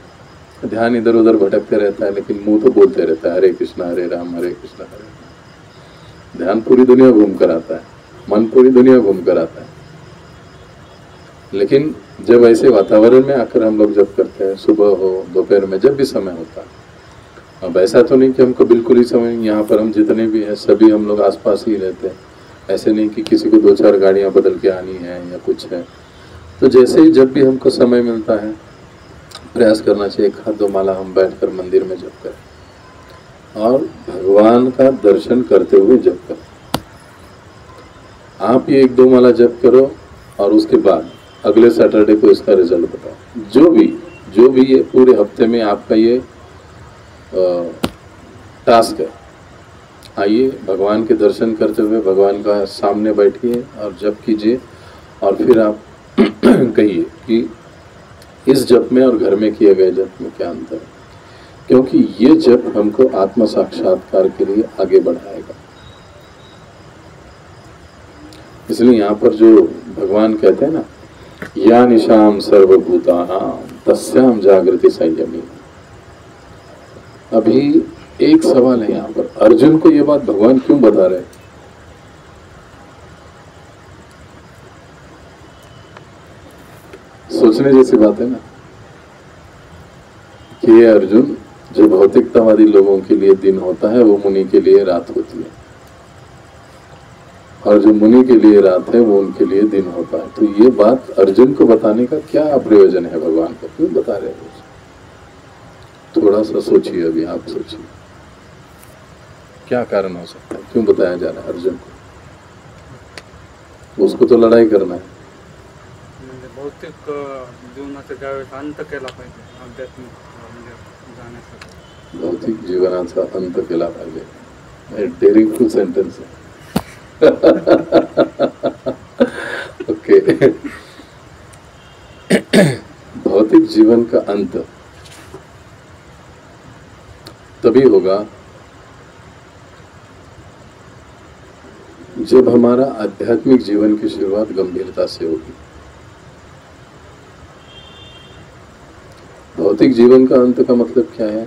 ध्यान इधर उधर भटकते रहता है, लेकिन मुंह तो बोलते रहता है हरे कृष्णा हरे राम हरे कृष्णा हरे राम। ध्यान पूरी दुनिया घूम कर आता है, मन पूरी दुनिया घूम कर आता है, लेकिन जब ऐसे वातावरण में आकर हम लोग जब करते हैं, सुबह हो, दोपहर में, जब भी समय होता है, अब ऐसा तो नहीं कि हमको बिल्कुल ही समय, यहाँ पर हम जितने भी हैं सभी हम लोग आसपास ही रहते हैं, ऐसे नहीं कि किसी को 2-4 गाड़ियाँ बदल के आनी है या कुछ है। तो जैसे ही जब भी हमको समय मिलता है, प्रयास करना चाहिए 1-2 माला हम बैठकर मंदिर में जप करें और भगवान का दर्शन करते हुए जप करें। आप ये 1-2 माला जप करो और उसके बाद अगले सैटरडे को इसका रिजल्ट बताओ। जो भी ये पूरे हफ्ते में आपका ये टास्क है, आइए भगवान के दर्शन करते हुए भगवान का सामने बैठिए और जप कीजिए, और फिर आप कहिए कि इस जप में और घर में किए गए जप में क्या अंतर है, क्योंकि ये जप हमको आत्म साक्षात्कार के लिए आगे बढ़ाएगा। इसलिए यहाँ पर जो भगवान कहते हैं ना, या निशाम सर्वभूतानां तस्याम जागृति संयमी। अभी एक सवाल है यहाँ पर, अर्जुन को ये बात भगवान क्यों बता रहे हैं? सोचने जैसी बात है ना कि ये अर्जुन, जो भौतिकतावादी लोगों के लिए दिन होता है वो मुनि के लिए रात होती है, और जो मुनि के लिए रात है वो उनके लिए दिन होता है। तो ये बात अर्जुन को बताने का क्या प्रयोजन है, भगवान को क्यों बता रहे हैं? थोड़ा सा सोचिए, अभी आप सोचिए क्या कारण हो सकता है, क्यों बताया जा रहा है अर्जुन को? उसको तो लढाई करना है। म्हणजे भौतिक जीवनाचा ज्यावेळेस अंत केला पाहिजे आध्यात्मिक म्हणजे जाण्यासाठी। भौतिक जीवनाचा अंत केला पाहिजे, डेअरिंगफुल सेंटेन्स है। ओके। भौतिक जीवन का अंत तभी होगा जब हमारा आध्यात्मिक जीवन की शुरुआत गंभीरता से होगी। भौतिक जीवन का अंत का मतलब क्या है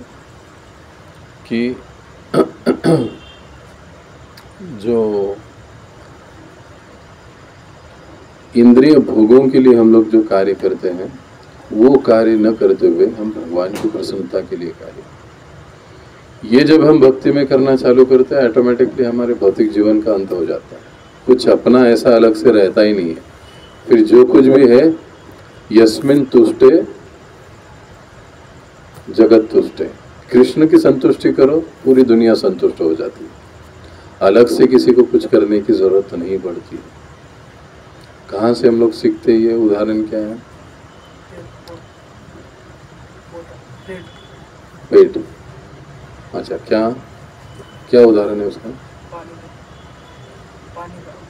कि जो इंद्रिय भोगों के लिए हम लोग जो कार्य करते हैं, वो कार्य न करते हुए हम भगवान की प्रसन्नता के लिए कार्य, ये जब हम भक्ति में करना चालू करते हैं, ऑटोमेटिकली हमारे भौतिक जीवन का अंत हो जाता है। कुछ अपना ऐसा अलग से रहता ही नहीं है। फिर जो कुछ भी है, यस्मिन तुष्टे जगत तुष्टे। कृष्ण की संतुष्टि करो, पूरी दुनिया संतुष्ट हो जाती है। अलग से किसी को कुछ करने की जरूरत नहीं पड़ती। कहाँ से हम लोग सीखते, ये उदाहरण क्या है? पेट। अच्छा, क्या क्या उदाहरण है उसका?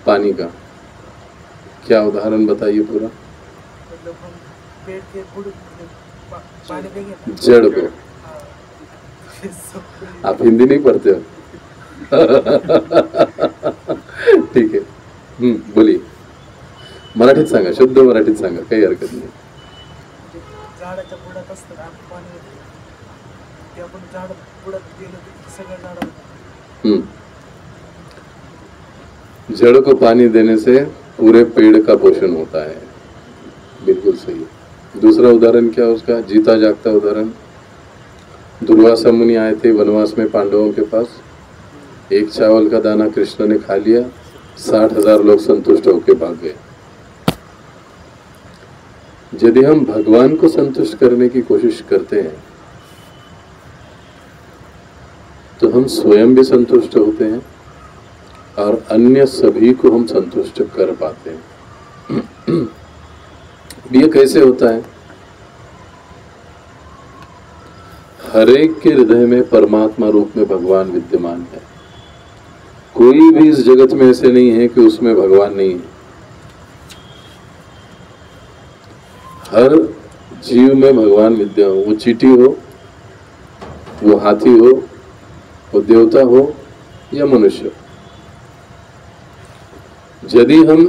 पानी का। क्या उदाहरण बताइए पूरा। जड़ को। आप हिंदी नहीं पढ़ते हो? ठीक है, बोलिए। मराठीत सांगा, शुद्ध मराठीत सांगा, काही हरकत नाही. झाडाच्या बुडात असतं ना पाणी येतं, ते आपण झाड बुडात गेलं की सगळं झाड जड़ को पानी देने से पूरे पेड़ का पोषण होता है. बिल्कुल सही. दूसरा उदाहरण क्या है उसका? जीता जागता उदाहरण. दुर्वासा मुनि आए थे वनवास में पांडवों के पास. एक चावल का दाना कृष्ण ने खा लिया, 60,000 लोग संतुष्ट होकर भाग गए. यदि हम भगवान को संतुष्ट करने की कोशिश करते हैं तो हम स्वयं भी संतुष्ट होते हैं और अन्य सभी को हम संतुष्ट कर पाते हैं. ये कैसे होता है? हर एक के हृदय में परमात्मा रूप में भगवान विद्यमान है. कोई भी इस जगत में ऐसे नहीं है कि उसमें भगवान नहीं है. हर जीव में भगवान विद्यमान. वो चींटी हो, वो हाथी हो, वो देवता हो या मनुष्य. यदि हम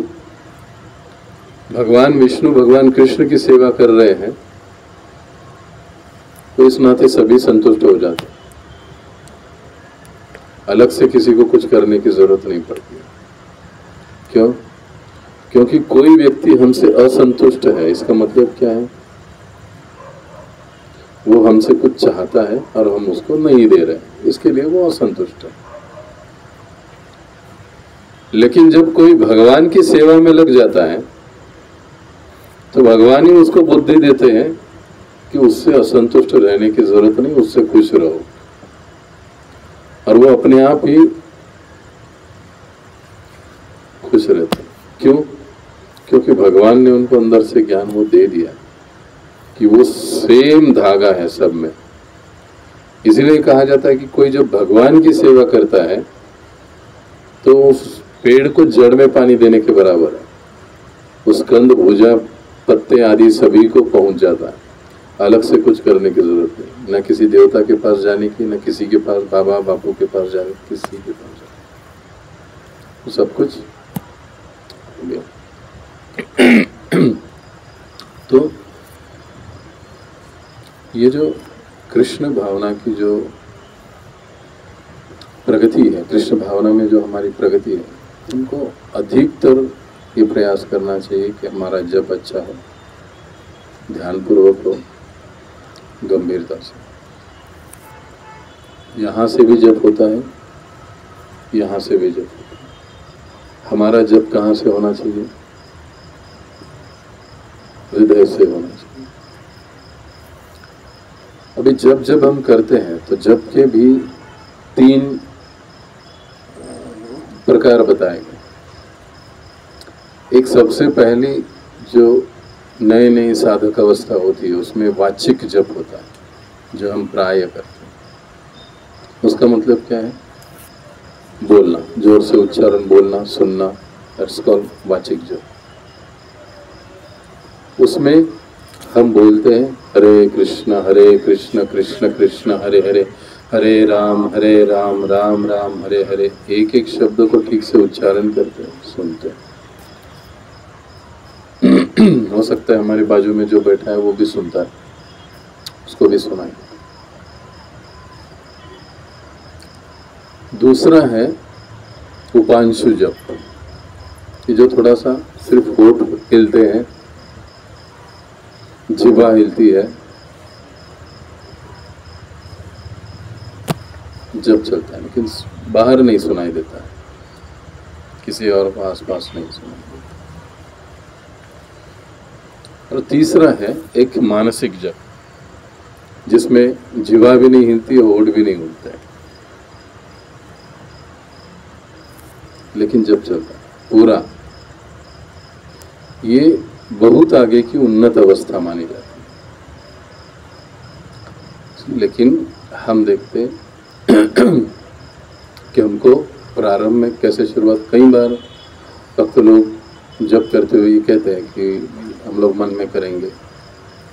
भगवान विष्णु भगवान कृष्ण की सेवा कर रहे हैं तो इस नाते सभी संतुष्ट हो जाते. अलग से किसी को कुछ करने की जरूरत नहीं पड़ती. क्यों? क्योंकि कोई व्यक्ति हमसे असंतुष्ट है, इसका मतलब क्या है? वो हमसे कुछ चाहता है और हम उसको नहीं दे रहे, इसके लिए वो असंतुष्ट है. लेकिन जब कोई भगवान की सेवा में लग जाता है तो भगवान ही उसको बुद्धि देते हैं कि उससे असंतुष्ट रहने की जरूरत नहीं, उससे खुश रहो. और वो अपने आप ही खुश रहते हैं. क्यों? क्योंकि भगवान ने उनको अंदर से ज्ञान वो दे दिया कि वो सेम धागा है सब में. इसलिए कहा जाता है कि कोई जब भगवान की सेवा करता है तो उस पेड़ को जड़ में पानी देने के बराबर है. उस कंद भुजा पत्ते आदि सभी को पहुंच जाता है. अलग से कुछ करने की जरूरत नहीं. न किसी देवता के पास जाने की, न किसी के पास बाबा बापू के पास जाने की, किसी के पास जाने. तो सब कुछ तो ये जो कृष्ण भावना की जो प्रगति है, कृष्ण भावना में जो हमारी प्रगति है, उनको अधिकतर ये प्रयास करना चाहिए कि हमारा जप अच्छा हो, ध्यानपूर्वक हो, गंभीरता से. यहाँ से भी जप होता है, यहाँ से भी जप होता है. हमारा जप कहाँ से होना चाहिए? हृदय से होना चाहिए. अभी जब जब हम करते हैं तो जप के भी 3 प्रकार बताए गए. एक सबसे पहली जो नई नई साधक अवस्था होती है उसमें वाचिक जप होता है, जो हम प्राय करते हैं. उसका मतलब क्या है? बोलना, जोर से उच्चारण, बोलना, सुनना. दैट्स कॉल्ड वाचिक जप. उसमें हम बोलते हैं हरे कृष्ण कृष्ण कृष्ण हरे हरे, हरे राम राम राम हरे हरे. एक एक शब्द को ठीक से उच्चारण करते हैं, सुनते हैं. हो सकता है हमारे बाजू में जो बैठा है वो भी सुनता है, उसको भी सुनाएं. दूसरा है उपांशु जप, कि जो थोड़ा सा सिर्फ होठ हिलते हैं, जिह्वा हिलती है, जब चलता है, लेकिन बाहर नहीं सुनाई देता है, किसी और को आसपास नहीं सुनाई देता. और तीसरा है एक मानसिक जप, जिसमें जीवा भी नहीं हिलती, होठ भी नहीं हिलता है, लेकिन जब चलता है पूरा, ये बहुत आगे की उन्नत अवस्था मानी जाती है। लेकिन हम देखते हैं कि हमको प्रारंभ में कैसे शुरुआत, कई बार भक्त लोग जप करते हुए ये कहते हैं कि हम लोग मन में करेंगे,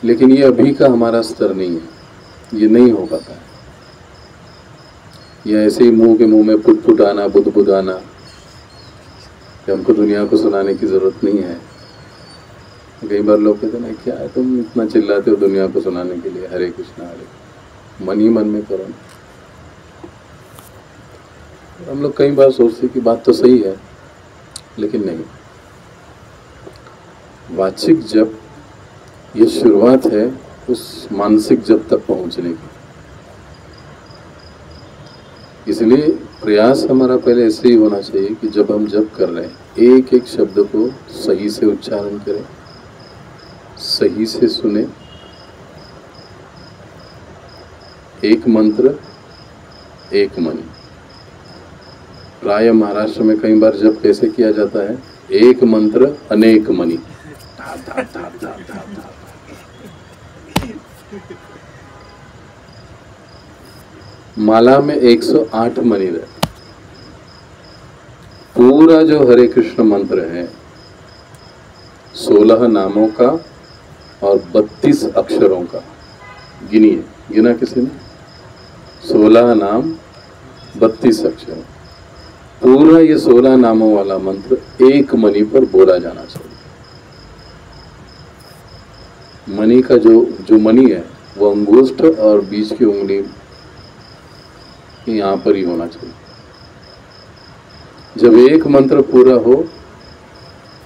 लेकिन ये अभी का हमारा स्तर नहीं है, ये नहीं हो पाता है। ये ऐसे ही मुंह के मुंह में फुट फुट आना, बुद बुद आना, कि हमको दुनिया को सुनाने की जरूरत नहीं है। कई बार लोग कहते हैं ना, क्या है तुम इतना चिल्लाते हो दुनिया को सुनाने के लिए, हरे कृष्णा हरे, मन ही मन में करो। हम लोग कई बार सोचते कि बात तो सही है, लेकिन नहीं। वाचिक जप ये शुरुआत है उस मानसिक जप तक पहुंचने की। इसलिए प्रयास हमारा पहले ऐसे ही होना चाहिए कि जब हम जप कर रहे हैं, एक एक शब्द को सही से उच्चारण करें, सही से सुने, एक मंत्र एक मणि। प्राय महाराष्ट्र में कई बार जप कैसे किया जाता है, एक मंत्र अनेक मणि, धा धा धा धा धा धा। माला में 108 मणि रहते। पूरा जो हरे कृष्ण मंत्र है 16 नामों का और 32 अक्षरों का, गिनिए, गिना किसी ने? 16 नाम 32 अक्षर, पूरा ये 16 नामों वाला मंत्र एक मणि पर बोला जाना चाहिए। मणि का जो मणि है वो अंगुष्ठ और बीच की उंगली यहाँ पर ही होना चाहिए। जब एक मंत्र पूरा हो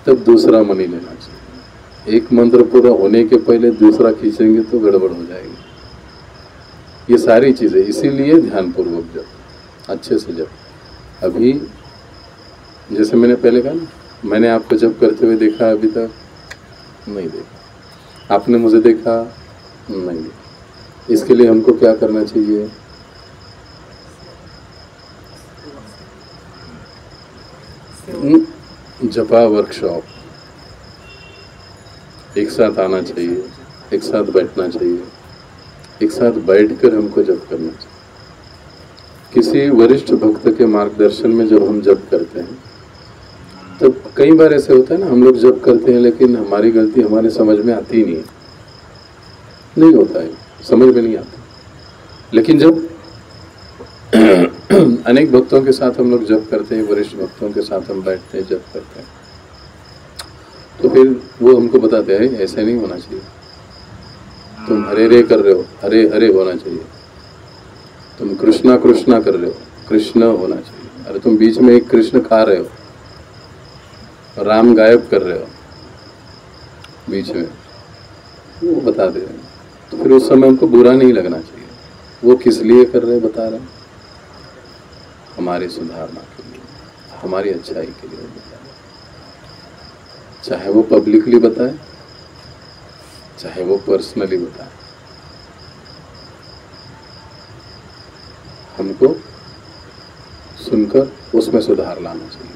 तब दूसरा मणि लेना चाहिए। एक मंत्र पूरा होने के पहले दूसरा खींचेंगे तो गड़बड़ हो जाएगी। ये सारी चीजें, इसीलिए ध्यानपूर्वक जप, अच्छे से जप। अभी जैसे मैंने पहले कहा ना, मैंने आपको जप करते हुए देखा, अभी तक नहीं देखा। आपने मुझे देखा, नहीं देखा। इसके लिए हमको क्या करना चाहिए? जपा वर्कशॉप, एक साथ आना चाहिए, एक साथ बैठना चाहिए, एक साथ बैठकर हमको जप करना चाहिए। किसी वरिष्ठ भक्त के मार्गदर्शन में जब हम जप करते हैं, तब कई बार ऐसे होता है ना, हम लोग जप करते हैं लेकिन हमारी गलती हमारे समझ में आती ही नहीं होता है, समझ में नहीं आता। लेकिन जब अनेक भक्तों के साथ हम लोग जप करते हैं, वरिष्ठ भक्तों के साथ हम बैठते हैं, जप करते हैं, तो फिर वो हमको बताते हैं ऐसे नहीं होना चाहिए, तुम हरे रे कर रहे हो, हरे हरे होना चाहिए। तुम कृष्णा कृष्णा कर रहे हो, कृष्ण होना चाहिए। अरे तुम बीच में एक कृष्ण खा रहे हो, राम गायब कर रहे हो बीच में, वो बता दे रहे हैं। तो फिर उस समय हमको बुरा नहीं लगना चाहिए। वो किस लिए कर रहे बता रहे हैं, हमारी सुधारना के लिए, हमारी अच्छाई के लिए बताए। चाहे वो पब्लिकली बताए, चाहे वो पर्सनली बताए, हमको सुनकर उसमें सुधार लाना चाहिए।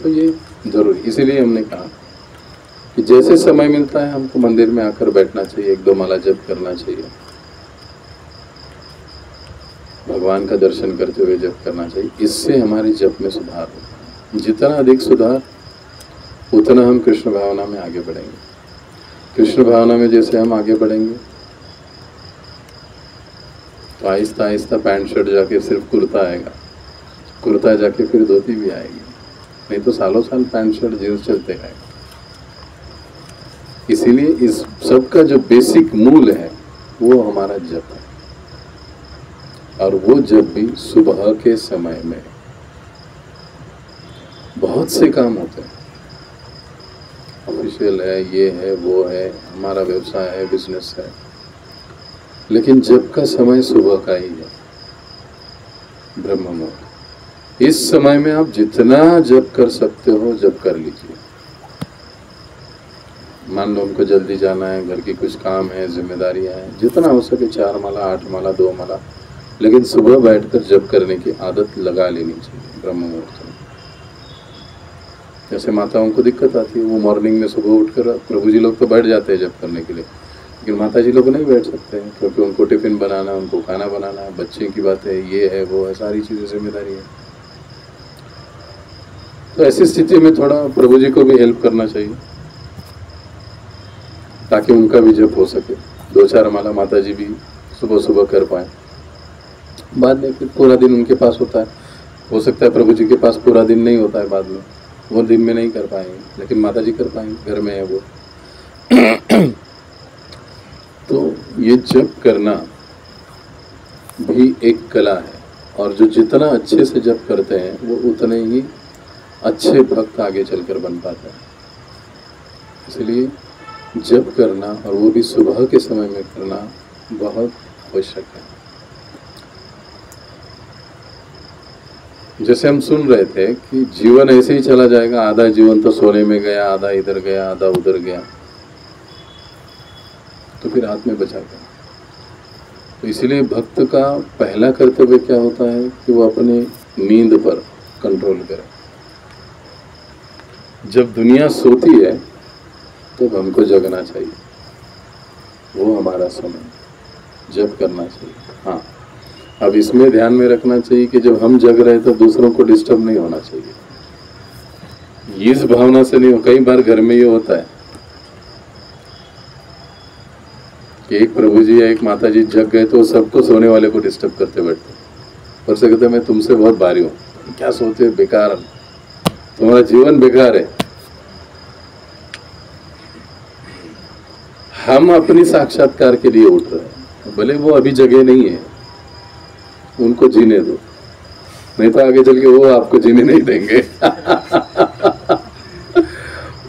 तो ये जरूरी, इसीलिए हमने कहा कि जैसे समय मिलता है हमको मंदिर में आकर बैठना चाहिए, एक दो माला जप करना चाहिए, भगवान का दर्शन करते हुए जप करना चाहिए। इससे हमारे जप में सुधार होगा। जितना अधिक सुधार, उतना हम कृष्ण भावना में आगे बढ़ेंगे। कृष्ण भावना में जैसे हम आगे बढ़ेंगे तो आहिस्ता आहिस्ता पैंट शर्ट जाके सिर्फ कुर्ता आएगा, कुर्ता जाके फिर धोती भी आएगी, नहीं तो सालों साल पैंट शर्ट जींस चलते रहेगा। इसीलिए इस सब का जो बेसिक मूल है वो हमारा जप है, और वो जब भी सुबह के समय में। बहुत से काम होते हैं, ऑफिशियल है, ये है, वो है, हमारा व्यवसाय है, बिजनेस है, लेकिन जब का समय सुबह का ही है, ब्रह्म मुहूर्त। इस समय में आप जितना जप कर सकते हो जप कर लीजिए। मान लो उनको जल्दी जाना है, घर की कुछ काम है, जिम्मेदारियां हैं, जितना हो सके 4 माला, 8 माला, 2 माला, लेकिन सुबह बैठकर जप करने की आदत लगा लेनी चाहिए ब्रह्म मुहूर्त में। जैसे माताओं को दिक्कत आती है, वो मॉर्निंग में सुबह उठकर, प्रभु जी लोग तो बैठ जाते हैं जप करने के लिए, लेकिन माता जी लोग नहीं बैठ सकते हैं, क्योंकि उनको टिफिन बनाना, उनको खाना बनाना है, बच्चे की बात है, ये है वो है, सारी चीज़ें जिम्मेदारी है। तो ऐसी स्थिति में थोड़ा प्रभु जी को भी हेल्प करना चाहिए, ताकि उनका भी जप हो सके। 2-4 माला माता जी भी सुबह सुबह कर पाए। बाद में फिर पूरा दिन उनके पास होता है, हो सकता है प्रभु जी के पास पूरा दिन नहीं होता है, बाद में वो दिन में नहीं कर पाएंगे, लेकिन माता जी कर पाएंगे, घर में है वो। तो ये जप करना भी एक कला है, और जो जितना अच्छे से जप करते हैं वो उतने ही अच्छे भक्त आगे चलकर बन पाते हैं। इसलिए जप करना, और वो भी सुबह के समय में करना, बहुत आवश्यक है। जैसे हम सुन रहे थे कि जीवन ऐसे ही चला जाएगा, आधा जीवन तो सोने में गया, आधा इधर गया, आधा उधर गया, तो फिर हाथ में बचा क्या? तो इसलिए भक्त का पहला कर्तव्य क्या होता है कि वो अपने नींद पर कंट्रोल करे। जब दुनिया सोती है तो हमको जगना चाहिए, वो हमारा समय जप करना चाहिए। हाँ, अब इसमें ध्यान में रखना चाहिए कि जब हम जग रहे तो दूसरों को डिस्टर्ब नहीं होना चाहिए। इस भावना से नहीं हो, कई बार घर में ये होता है कि एक प्रभु जी या एक माता जी जग गए तो सबको सोने वाले को डिस्टर्ब करते बैठते, और से कहते मैं तुमसे बहुत भारी हूँ, क्या सोते हो, बेकार, तुम्हारा जीवन बेकार है। हम अपनी साक्षात्कार के लिए उठ रहे हैं, भले वो अभी जगह नहीं है, उनको जीने दो, नहीं तो आगे चल के वो आपको जीने नहीं देंगे।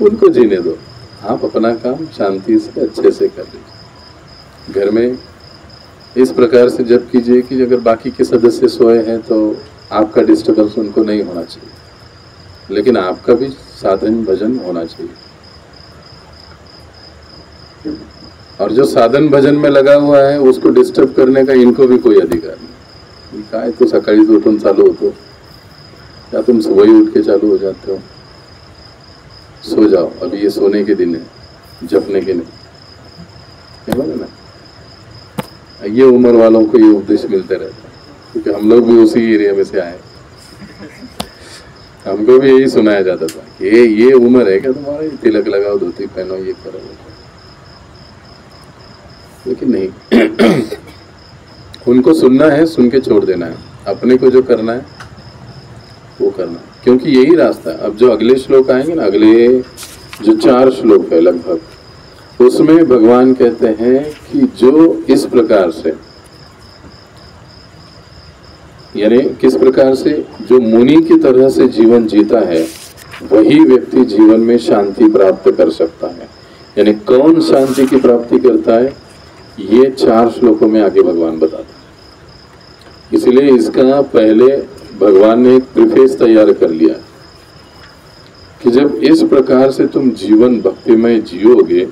उनको जीने दो, आप अपना काम शांति से अच्छे से कर लीजिए। घर में इस प्रकार से जप कीजिए कि अगर बाकी के सदस्य सोए हैं तो आपका डिस्टर्बेंस उनको नहीं होना चाहिए, लेकिन आपका भी साधन भजन होना चाहिए। और जो साधन भजन में लगा हुआ है उसको डिस्टर्ब करने का इनको भी कोई अधिकार नहीं। काय तो सकाळी उठून चालू होतो, या तुम सुबह ही उठ के चालू हो जाते हो, सो जाओ, अभी ये सोने के दिन है, जपने के नहीं। ना, ये उम्र वालों को ये उपदेश मिलते रहता है, क्योंकि हम लोग भी उसी एरिया में से आए, हमको भी यही सुनाया जाता था कि ये उम्र है क्या तुम्हारा, तिलक लगाओ, धोती पहनो, ये करो, लेकिन नहीं। उनको सुनना है, सुन के छोड़ देना है, अपने को जो करना है वो करना है, क्योंकि यही रास्ता है। अब जो अगले श्लोक आएंगे ना, अगले जो 4 श्लोक है लगभग, उसमें भगवान कहते हैं कि जो इस प्रकार से, यानी किस प्रकार से जो मुनि की तरह से जीवन जीता है वही व्यक्ति जीवन में शांति प्राप्त कर सकता है। यानी कौन शांति की प्राप्ति करता है, ये 4 श्लोकों में आगे भगवान बताते हैं। इसलिए इसका पहले भगवान ने एक प्रीफेस तैयार कर लिया कि जब इस प्रकार से तुम जीवन भक्तिमय जियोगे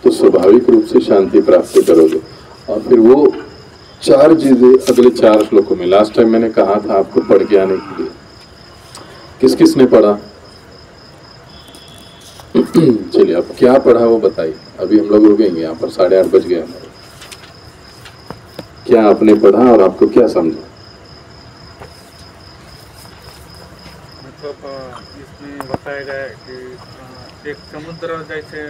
तो स्वाभाविक रूप से शांति प्राप्त करोगे। और फिर वो 4 चीजें अगले 4 श्लोकों में, लास्ट टाइम मैंने कहा था आपको पढ़ के आने के लिए, किस किस ने पढ़ा? चलिए अब क्या पढ़ा वो बताइए, अभी हम लोग रुकेंगे यहाँ पर, 8:30 बज गए हमारे। क्या आपने पढ़ा और आपको क्या समझा? मतलब इसमें बताया गया है कि एक समुद्र जैसे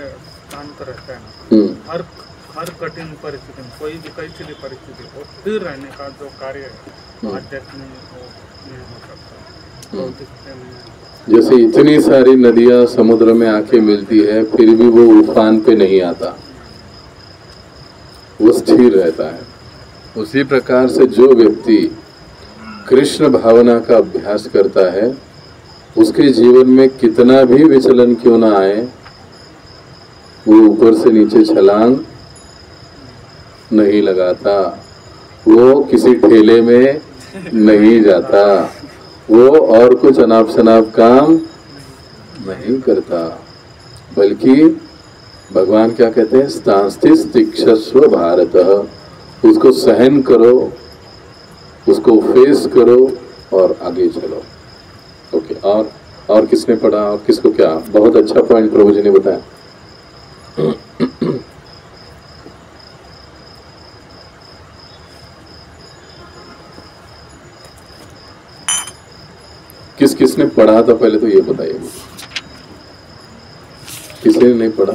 शांत रहता है ना, हर कठिन परिस्थिति में, कोई भी कैसी भी परिस्थिति हो, स्थिर रहने का जो कार्य है आध्यात्मिक वो नहीं हो सकता। जैसे इतनी सारी नदियां समुद्र में आके मिलती है फिर भी वो उफान पे नहीं आता, वो स्थिर रहता है। उसी प्रकार से जो व्यक्ति कृष्ण भावना का अभ्यास करता है उसके जीवन में कितना भी विचलन क्यों ना आए, वो ऊपर से नीचे छलांग नहीं लगाता, वो किसी ठेले में नहीं जाता, वो और कुछ अनाप शनाप काम नहीं करता, बल्कि भगवान क्या कहते हैं? स्थास्तिस तिक्षस्व भारत, उसको सहन करो, उसको फेस करो और आगे चलो। ओके, और किसने पढ़ा और किसको क्या? बहुत अच्छा पॉइंट प्रभु जी ने बताया। किसने पढ़ा था पहले तो ये बताइए। किसी ने नहीं पढ़ा?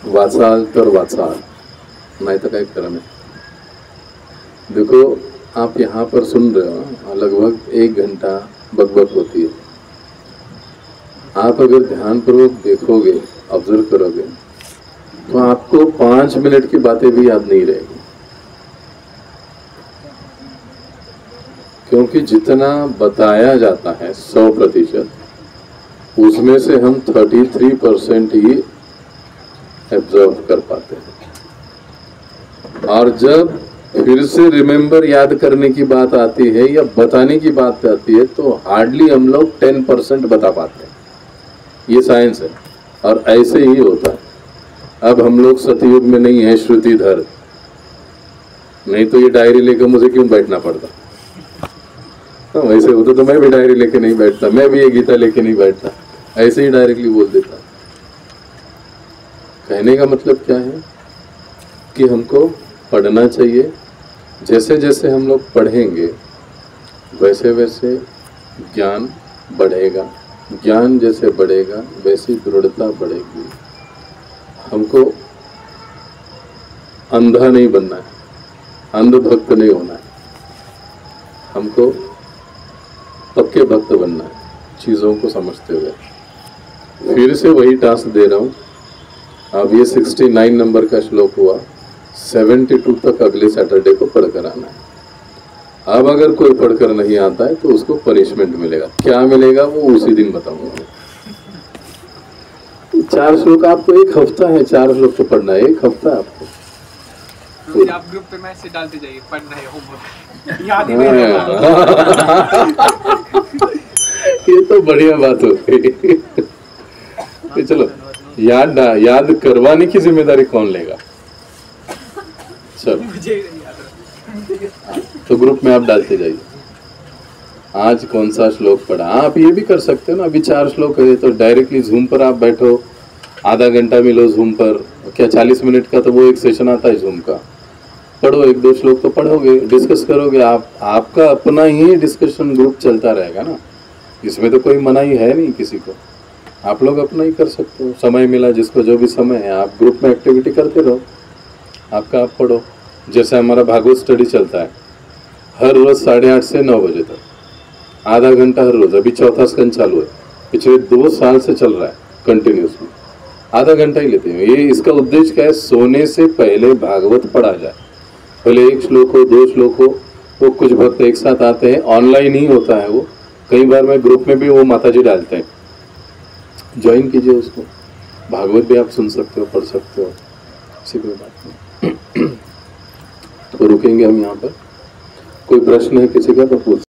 वाचाल तर वाचाल, नहीं तो क्या करना है। देखो आप यहाँ पर सुन रहे हो, लगभग 1 घंटा बकबक होती है। आप अगर ध्यानपूर्वक देखोगे, ऑब्जर्व करोगे, तो आपको 5 मिनट की बातें भी याद नहीं रहेगी, क्योंकि जितना बताया जाता है 100%, उसमें से हम 33% ही एब्जॉर्व कर पाते हैं। और जब फिर से रिमेम्बर याद करने की बात आती है या बताने की बात आती है, तो हार्डली हम लोग 10% बता पाते हैं। ये साइंस है और ऐसे ही होता है। अब हम लोग सतयुग में नहीं है श्रुतिधर, नहीं तो ये डायरी लेकर मुझे क्यों बैठना पड़ता। हाँ, वैसे होता तो मैं भी डायरी लेके नहीं बैठता, मैं भी ये गीता लेके नहीं बैठता, ऐसे ही डायरेक्टली बोल देता। कहने का मतलब क्या है कि हमको पढ़ना चाहिए। जैसे जैसे हम लोग पढ़ेंगे वैसे वैसे ज्ञान बढ़ेगा, ज्ञान जैसे बढ़ेगा वैसी दृढ़ता बढ़ेगी। हमको अंधा नहीं बनना है, अंधभक्त नहीं होना है, हमको पक्के भक्त बनना है, चीज़ों को समझते हुए। फिर से वही टास्क दे रहा हूँ। अब ये 69 नंबर का श्लोक हुआ, 72 तक अगले सैटरडे को पढ़कर आना है। अब अगर कोई पढ़कर नहीं आता है तो उसको पनिशमेंट मिलेगा। क्या मिलेगा वो उसी दिन बताऊंगा। 4 श्लोक आपको 1 हफ्ता है, 4 श्लोक तो पढ़ना है, 1 हफ्ता आपको। तो आप ग्रुप पे मैसेज डालते जाइए, पढ़ना है होमवर्क, याद ही नहीं रहेगा। ये तो बढ़िया बात हो गई। चलो याद करवाने की जिम्मेदारी कौन लेगा? चलो मुझे ही नहीं याद। तो ग्रुप में आप डालते जाइए आज कौन सा श्लोक पढ़ा। आप ये भी कर सकते हो ना, अभी 4 श्लोक है तो डायरेक्टली जूम पर आप बैठो, आधा घंटा मिलो जूम पर, क्या 40 मिनट का तो वो एक सेशन आता है जूम का, पढ़ो 1-2 श्लोक तो पढ़ोगे, डिस्कस करोगे। आपका अपना ही डिस्कशन ग्रुप चलता रहेगा ना, इसमें तो कोई मनाही है नहीं किसी को। आप लोग अपना ही कर सकते हो, समय मिला जिसको जो भी समय है आप ग्रुप में एक्टिविटी करते रहो, आपका आप पढ़ो। जैसे हमारा भागवत स्टडी चलता है हर रोज़ 8:30 से 9 बजे तक, आधा घंटा हर रोज़। अभी 4था स्कंद चालू है, पिछले 2 साल से चल रहा है कंटिन्यूसली, आधा घंटा ही लेते हैं। ये इसका उद्देश्य क्या है? सोने से पहले भागवत पढ़ा जाए, भले 1 श्लोक हो 2 श्लोक हो। वो कुछ भक्त एक साथ आते हैं, ऑनलाइन ही होता है वो, कई बार मैं ग्रुप में भी वो माताजी डालते हैं, ज्वाइन कीजिए उसको, भागवत भी आप सुन सकते हो, पढ़ सकते हो, ऐसी कोई बात नहीं। तो रुकेंगे हम यहाँ पर। कोई प्रश्न है किसी का तो पूछ